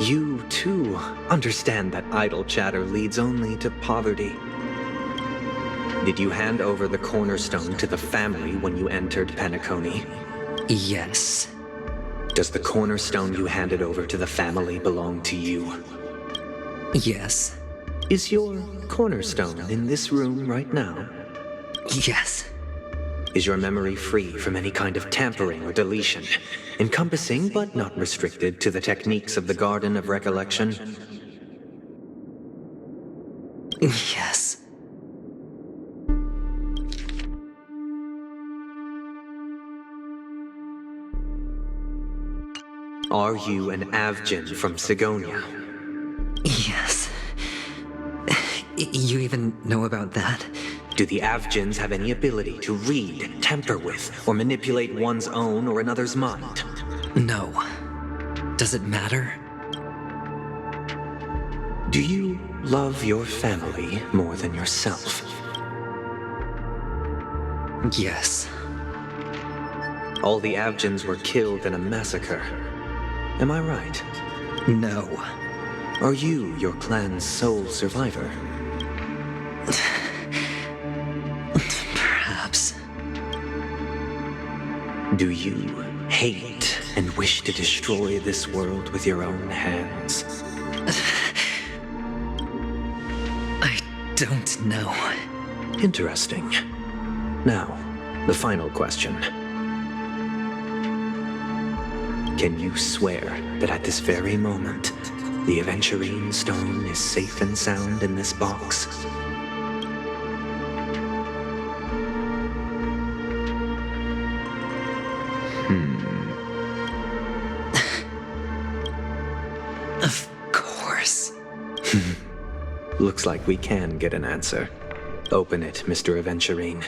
Speaker 9: You, too, understand that idle chatter leads only to poverty. Did you hand over the cornerstone to the family when you entered Penacony?
Speaker 1: Yes.
Speaker 9: Does the cornerstone you handed over to the family belong to you?
Speaker 1: Yes.
Speaker 9: Is your cornerstone in this room right now?
Speaker 1: Yes.
Speaker 9: Is your memory free from any kind of tampering or deletion, encompassing but not restricted to the techniques of the Garden of Recollection?
Speaker 1: Yes.
Speaker 9: Are you an Avgin from Sigonia?
Speaker 1: Yes. You even know about that?
Speaker 9: Do the Avgins have any ability to read, tamper with, or manipulate one's own or another's mind?
Speaker 1: No. Does it matter?
Speaker 9: Do you love your family more than yourself?
Speaker 1: Yes.
Speaker 9: All the Avgins were killed in a massacre. Am I right?
Speaker 1: No.
Speaker 9: Are you your clan's sole survivor?
Speaker 1: Perhaps.
Speaker 9: Do you hate and wish to destroy this world with your own hands?
Speaker 1: I don't know.
Speaker 9: Interesting. Now, the final question. Can you swear that at this very moment, the Aventurine stone is safe and sound in this box?
Speaker 1: Of course.
Speaker 9: Looks like we can get an answer. Open it, Mr. Aventurine.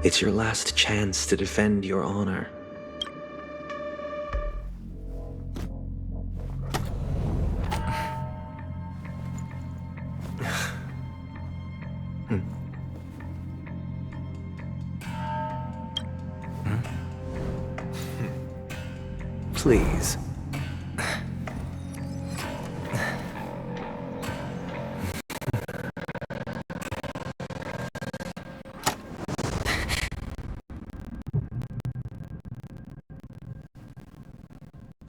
Speaker 9: It's your last chance to defend your honor. Please.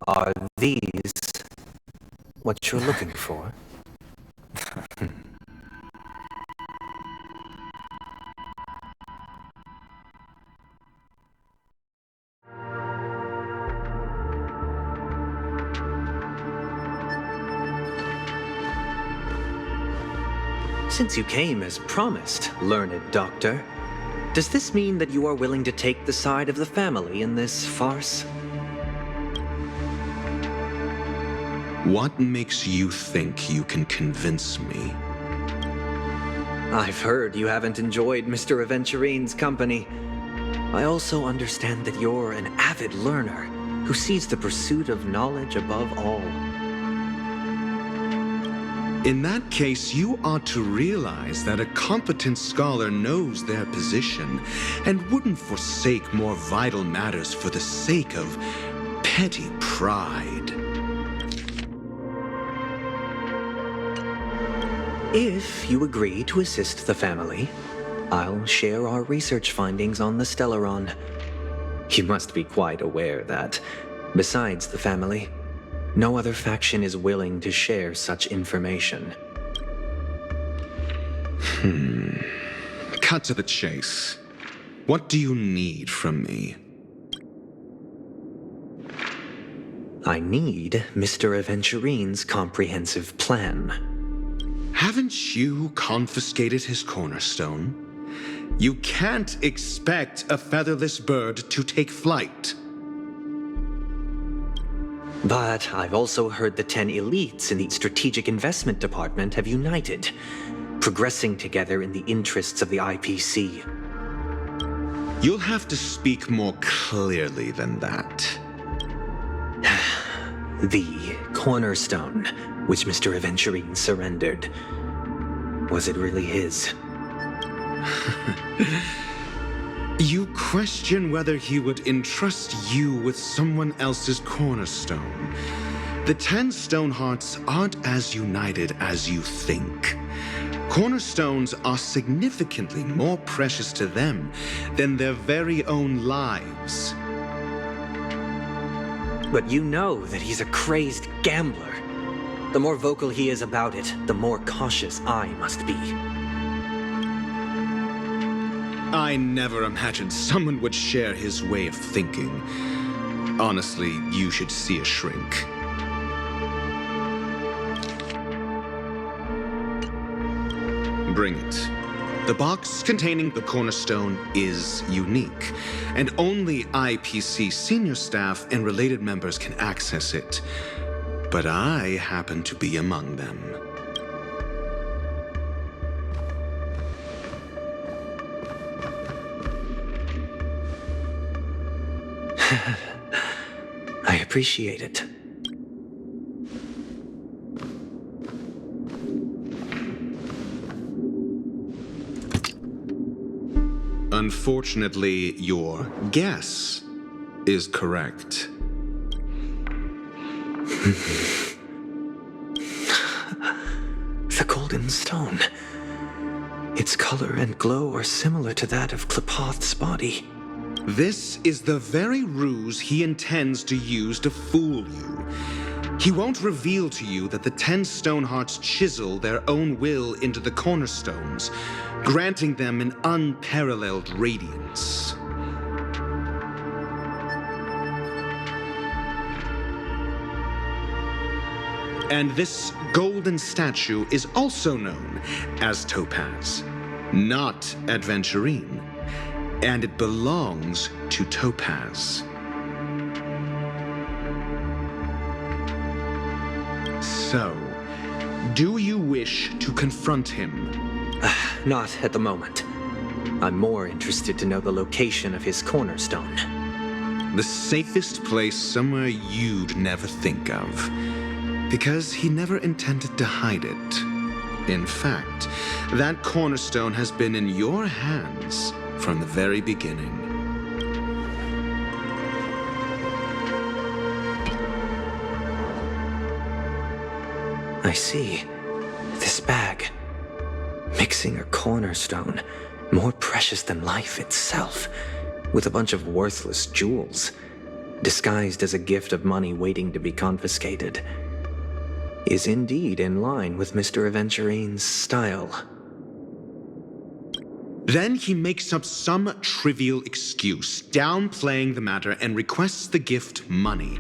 Speaker 9: Are these what you're looking for? Since you came as promised, learned doctor, does this mean that you are willing to take the side of the family in this farce?
Speaker 3: What makes you think you can convince me?
Speaker 9: I've heard you haven't enjoyed Mr. Aventurine's company. I also understand that you're an avid learner who sees the pursuit of knowledge above all.
Speaker 3: In that case, you ought to realize that a competent scholar knows their position and wouldn't forsake more vital matters for the sake of petty pride.
Speaker 9: If you agree to assist the family, I'll share our research findings on the Stellaron. You must be quite aware that, besides the family, no other faction is willing to share such information.
Speaker 3: Cut to the chase. What do you need from me?
Speaker 9: I need Mr. Aventurine's comprehensive plan.
Speaker 3: Haven't you confiscated his cornerstone? You can't expect a featherless bird to take flight.
Speaker 9: But I've also heard the 10 elites in the Strategic Investment Department have united, progressing together in the interests of the IPC.
Speaker 3: You'll have to speak more clearly than that.
Speaker 9: The cornerstone, which Mr. Aventurine surrendered. Was it really his?
Speaker 3: You question whether he would entrust you with someone else's cornerstone. The 10 Stonehearts aren't as united as you think. Cornerstones are significantly more precious to them than their very own lives.
Speaker 9: But you know that he's a crazed gambler. The more vocal he is about it, the more cautious I must be.
Speaker 3: I never imagined someone would share his way of thinking. Honestly, you should see a shrink. Bring it. The box containing the cornerstone is unique, and only IPC senior staff and related members can access it. But I happen to be among them.
Speaker 9: I appreciate it.
Speaker 3: Unfortunately, your guess is correct.
Speaker 9: The golden stone. Its color and glow are similar to that of Klepoth's body.
Speaker 3: This is the very ruse he intends to use to fool you. He won't reveal to you that the 10 Stonehearts chisel their own will into the cornerstones, granting them an unparalleled radiance. And this golden statue is also known as Topaz, not Aventurine, and it belongs to Topaz. So, do you wish to confront him?
Speaker 9: Not at the moment. I'm more interested to know the location of his cornerstone.
Speaker 3: The safest place somewhere you'd never think of. Because he never intended to hide it. In fact, that cornerstone has been in your hands from the very beginning.
Speaker 9: I see. This bag. Mixing a cornerstone, more precious than life itself, with a bunch of worthless jewels, disguised as a gift of money waiting to be confiscated, is indeed in line with Mr. Aventurine's style.
Speaker 3: Then he makes up some trivial excuse, downplaying the matter, and requests the gift money.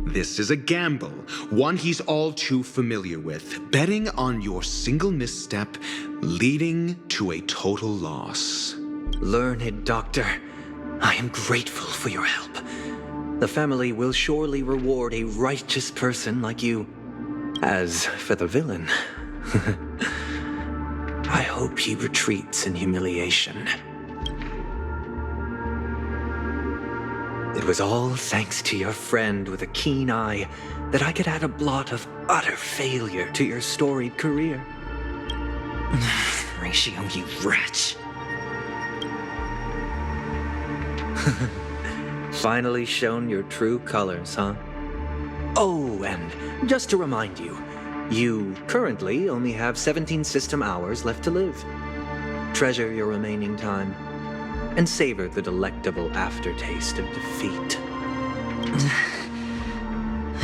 Speaker 3: This is a gamble, one he's all too familiar with, betting on your single misstep, leading to a total loss.
Speaker 9: Learned doctor, I am grateful for your help. The family will surely reward a righteous person like you. As for the villain, I hope he retreats in humiliation. It was all thanks to your friend with a keen eye that I could add a blot of utter failure to your storied career.
Speaker 1: Ratio, you wretch.
Speaker 9: Finally shown your true colors, huh? Oh, and just to remind you, you currently only have 17 system hours left to live. Treasure your remaining time, and savor the delectable aftertaste of defeat.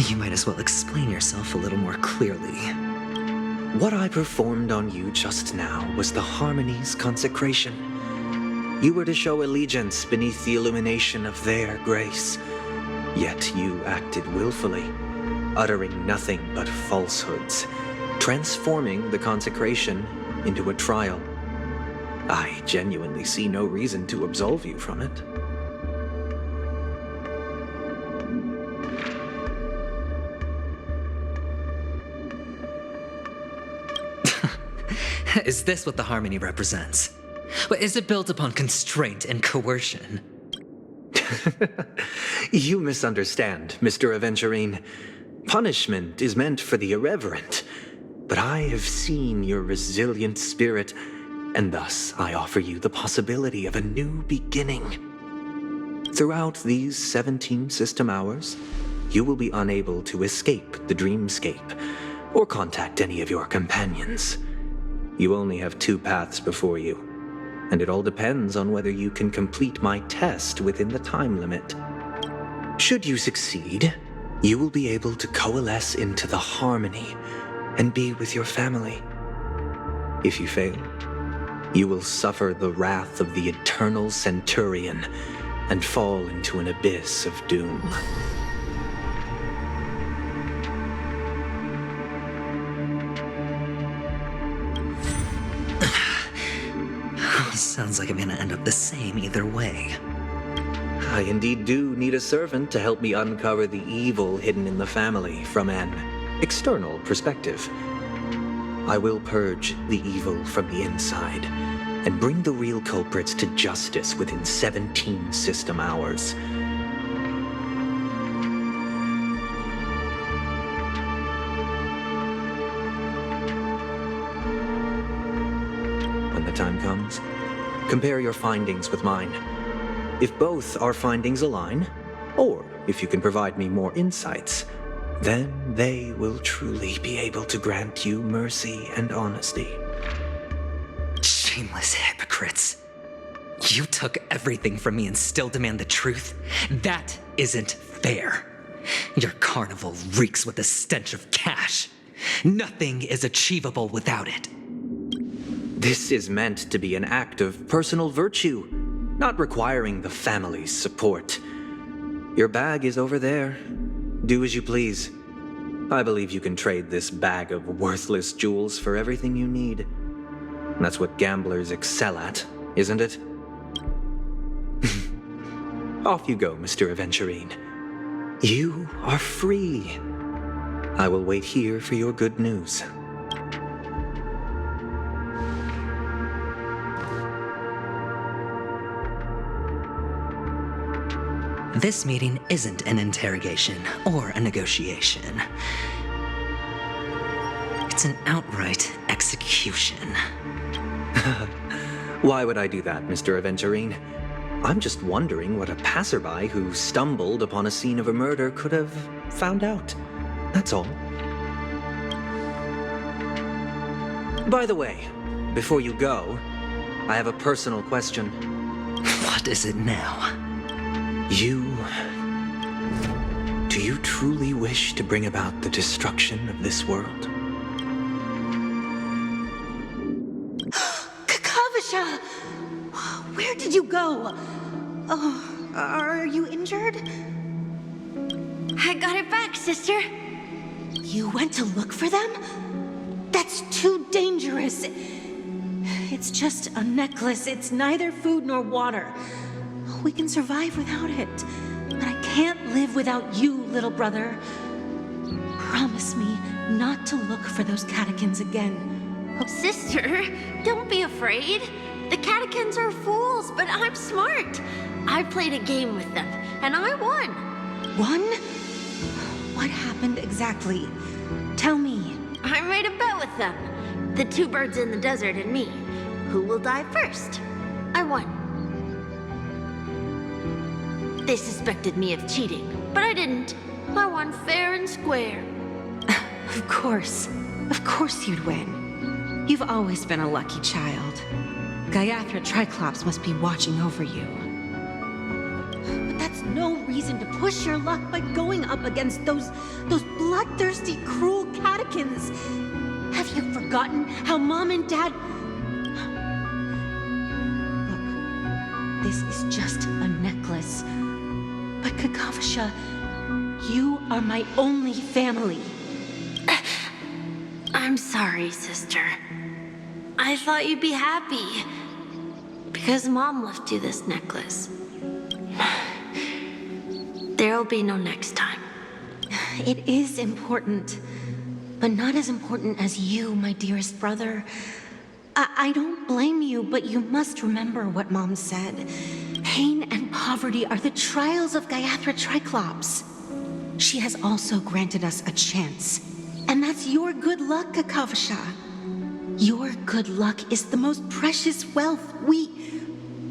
Speaker 1: You might as well explain yourself a little more clearly.
Speaker 9: What I performed on you just now was the Harmony's consecration. You were to show allegiance beneath the illumination of their grace. Yet you acted willfully, uttering nothing but falsehoods, transforming the consecration into a trial. I genuinely see no reason to absolve you from it.
Speaker 1: Is this what the harmony represents? But is it built upon constraint and coercion?
Speaker 9: You misunderstand, Mr. Aventurine. Punishment is meant for the irreverent. But I have seen your resilient spirit, and thus I offer you the possibility of a new beginning. Throughout these 17 system hours, you will be unable to escape the dreamscape or contact any of your companions. You only have 2 paths before you, and it all depends on whether you can complete my test within the time limit. Should you succeed, you will be able to coalesce into the harmony and be with your family. If you fail, you will suffer the wrath of the eternal Centurion and fall into an abyss of doom.
Speaker 1: Sounds like I'm gonna end up the same either way.
Speaker 9: I indeed do need a servant to help me uncover the evil hidden in the family from an external perspective. I will purge the evil from the inside and bring the real culprits to justice within 17 system hours. When the time comes, compare your findings with mine. If both our findings align, or if you can provide me more insights, then they will truly be able to grant you mercy and honesty.
Speaker 1: Shameless hypocrites. You took everything from me and still demand the truth? That isn't fair. Your carnival reeks with the stench of cash. Nothing is achievable without it.
Speaker 9: This is meant to be an act of personal virtue, not requiring the family's support. Your bag is over there. Do as you please. I believe you can trade this bag of worthless jewels for everything you need. That's what gamblers excel at, isn't it? Off you go, Mr. Aventurine. You are free. I will wait here for your good news.
Speaker 1: This meeting isn't an interrogation or a negotiation. It's an outright execution.
Speaker 9: Why would I do that, Mr. Aventurine? I'm just wondering what a passerby who stumbled upon a scene of a murder could have found out. That's all. By the way, before you go, I have a personal question.
Speaker 1: What is it now?
Speaker 9: Do you truly wish to bring about the destruction of this world?
Speaker 10: Kakavasha! Where did you go? Oh, are you injured?
Speaker 2: I got it back, sister.
Speaker 10: You went to look for them? That's too dangerous. It's just a necklace. It's neither food nor water. We can survive without it. But I can't live without you, little brother. Promise me not to look for those catechins again.
Speaker 2: Sister, don't be afraid. The catechins are fools, but I'm smart. I played a game with them, and I won.
Speaker 10: Won? What happened exactly? Tell me.
Speaker 2: I made a bet with them. The 2 birds in the desert and me. Who will die first? I won. They suspected me of cheating, but I didn't. I won fair and square.
Speaker 10: Of course. Of course you'd win. You've always been a lucky child. Gaiathra Triclops must be watching over you. But that's no reason to push your luck by going up against those bloodthirsty, cruel catechins. Have you forgotten how Mom and Dad... Look, this is just a necklace. But Kakavasha, you are my only family.
Speaker 2: I'm sorry, sister. I thought you'd be happy. Because Mom left you this necklace. There'll be no next time.
Speaker 10: It is important. But not as important as you, my dearest brother. I don't blame you, but you must remember what Mom said. Pain and poverty are the trials of Gaiathra Triclops. She has also granted us a chance. And that's your good luck, Kakavasha. Your good luck is the most precious wealth we,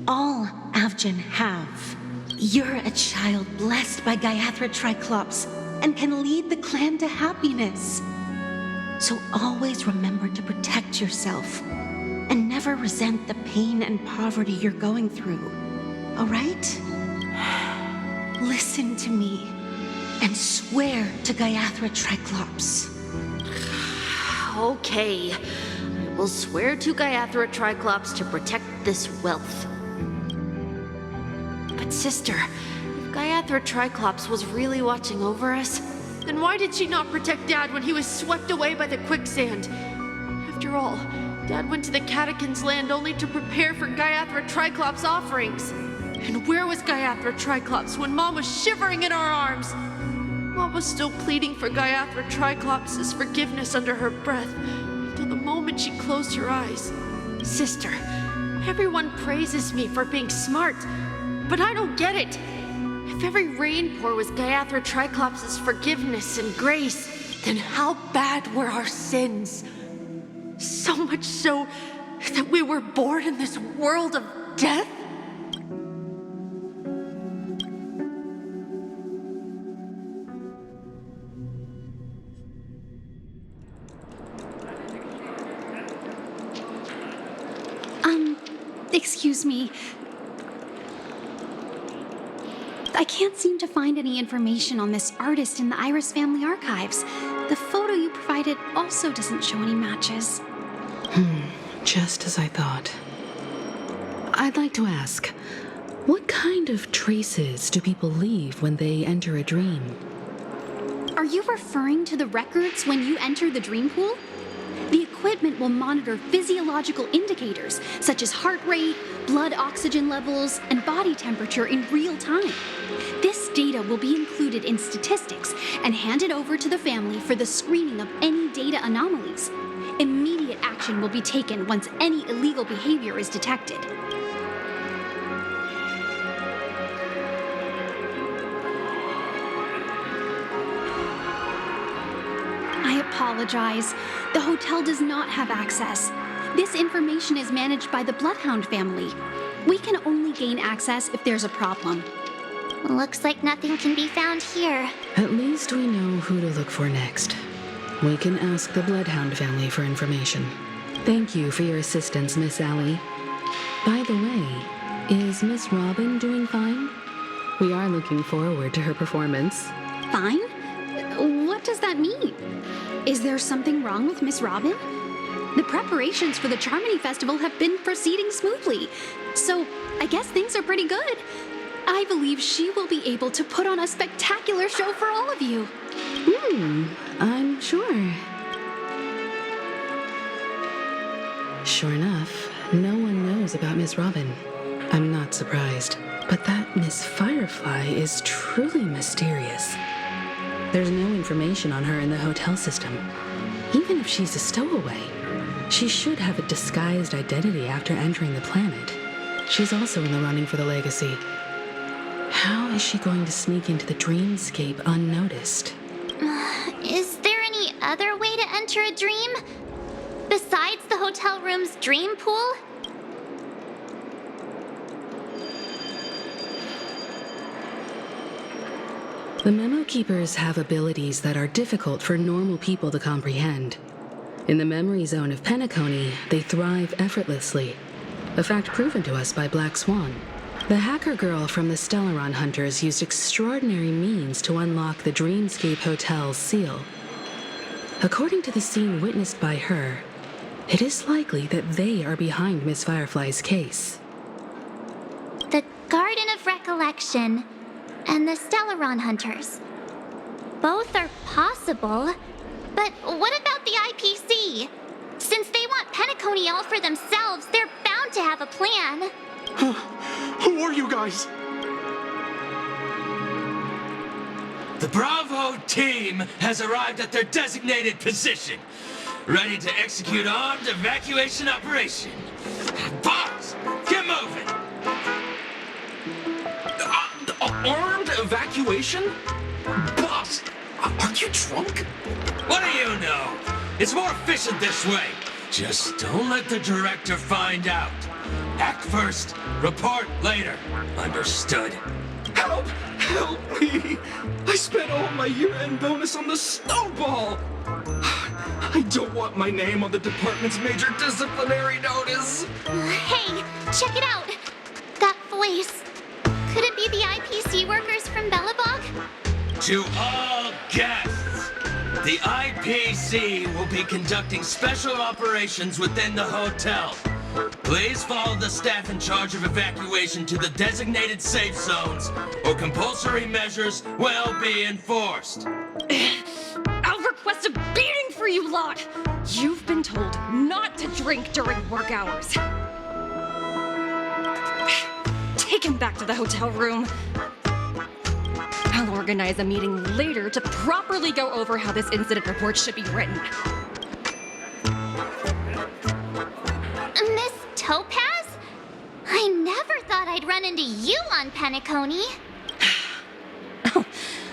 Speaker 10: all Avgin, have. You're a child blessed by Gaiathra Triclops and can lead the clan to happiness. So always remember to protect yourself and never resent the pain and poverty you're going through. All right? Listen to me and swear to Gaiathra Triclops.
Speaker 2: Okay. I will swear to Gaiathra Triclops to protect this wealth. But sister, if Gaiathra Triclops was really watching over us, then why did she not protect Dad when he was swept away by the quicksand? After all, Dad went to the Catechins' land only to prepare for Gaiathra Triclops' offerings. And where was Gaiathra Triclops when Mom was shivering in our arms? Mom was still pleading for Gaiathra Triclops' forgiveness under her breath until the moment she closed her eyes. Sister, everyone praises me for being smart, but I don't get it. If every rainpour was Gaiathra Triclops' forgiveness and grace, then how bad were our sins? So much so that we were born in this world of death?
Speaker 11: Excuse me. I can't seem to find any information on this artist in the Iris family archives. The photo you provided also doesn't show any matches.
Speaker 12: Just as I thought. I'd like to ask, what kind of traces do people leave when they enter a dream?
Speaker 11: Are you referring to the records when you enter the dream pool? The equipment will monitor physiological indicators such as heart rate, blood oxygen levels, and body temperature in real time. This data will be included in statistics and handed over to the family for the screening of any data anomalies. Immediate action will be taken once any illegal behavior is detected. I apologize. The hotel does not have access. This information is managed by the Bloodhound family. We can only gain access if there's a problem.
Speaker 13: Looks like nothing can be found here.
Speaker 12: At least we know who to look for next. We can ask the Bloodhound family for information. Thank you for your assistance, Miss Allie. By the way, is Miss Robin doing fine? We are looking forward to her performance.
Speaker 11: Fine? What does that mean? Is there something wrong with Miss Robin? The preparations for the Charmony Festival have been proceeding smoothly, so I guess things are pretty good. I believe she will be able to put on a spectacular show for all of you.
Speaker 12: I'm sure. Sure enough, no one knows about Miss Robin. I'm not surprised, but that Miss Firefly is truly mysterious. There's no information on her in the hotel system. Even if she's a stowaway, she should have a disguised identity after entering the planet. She's also in the running for the legacy. How is she going to sneak into the dreamscape unnoticed?
Speaker 13: Is there any other way to enter a dream? Besides the hotel room's dream pool?
Speaker 12: The Memo Keepers have abilities that are difficult for normal people to comprehend. In the memory zone of Penacony, they thrive effortlessly, a fact proven to us by Black Swan. The hacker girl from the Stellaron Hunters used extraordinary means to unlock the Dreamscape Hotel's seal. According to the scene witnessed by her, it is likely that they are behind Miss Firefly's case.
Speaker 13: The Garden of Recollection and the Stellaron Hunters. Both are possible, but what about the IPC? Since they want Penacony all for themselves, they're bound to have a plan.
Speaker 5: Who are you guys?
Speaker 14: The Bravo team has arrived at their designated position.
Speaker 5: ready to execute armed evacuation operation. Boss, get moving!
Speaker 7: Armed evacuation? Boss, are you drunk?
Speaker 5: What do you know? It's more efficient this way. Just don't let the director find out. Act first, report later. Understood?
Speaker 7: Help! Help me! I spent all my year-end bonus on the snowball! I don't want my name on the department's major disciplinary notice!
Speaker 13: Hey, check it out! That voice. Could it be the IPC workers from Belobog?
Speaker 5: To all guests, the IPC will be conducting special operations within the hotel. Please follow the staff in charge of evacuation to the designated safe zones, or compulsory measures will be enforced.
Speaker 2: I'll request a beating for you lot! You've been told not to drink during work hours. Take him back to the hotel room. I'll organize a meeting later to properly go over how this incident report should be written.
Speaker 13: Miss Topaz? I never thought I'd run into you on Penacony.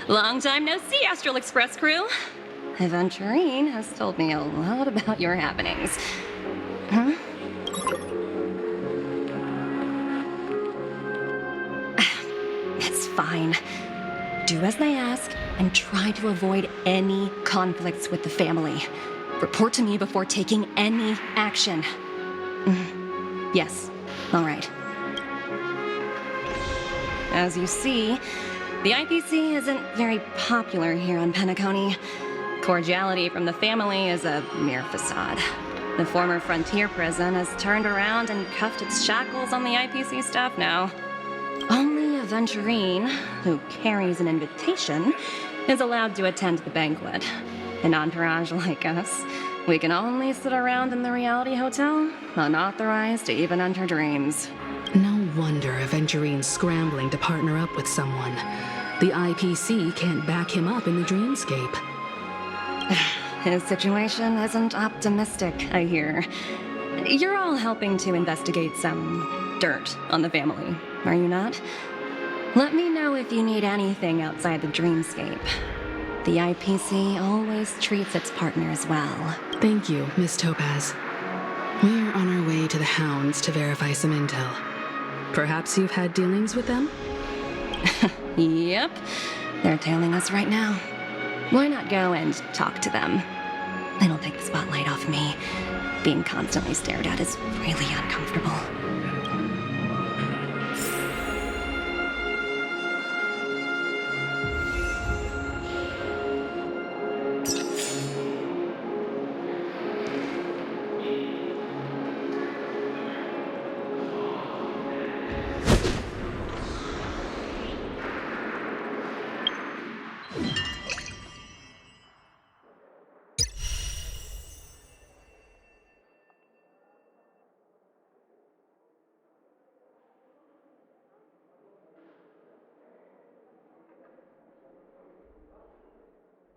Speaker 2: Long time no see, Astral Express crew. Aventurine has told me a lot about your happenings. Huh? It's fine. Do as they ask and try to avoid any conflicts with the family. Report to me before taking any action. Yes, all right. As you see, the IPC isn't very popular here on Penacony. Cordiality from the family is a mere facade. The former frontier prison has turned around and cuffed its shackles on the IPC staff now. Only Aventurine, who carries an invitation, is allowed to attend the banquet. An entourage like us, we can only sit around in the reality hotel, unauthorized to even enter dreams.
Speaker 12: No wonder Aventurine's scrambling to partner up with someone. The IPC can't back him up in the dreamscape.
Speaker 2: His situation isn't optimistic, I hear. You're all helping to investigate some dirt on the family, are you not? Let me know if you need anything outside the dreamscape. The IPC always treats its partners well.
Speaker 12: Thank you, Miss Topaz. We're on our way to the Hounds to verify some intel. Perhaps you've had dealings with them?
Speaker 2: Yep. They're tailing us right now. Why not go and talk to them? It'll take the spotlight off me. Being constantly stared at is really uncomfortable.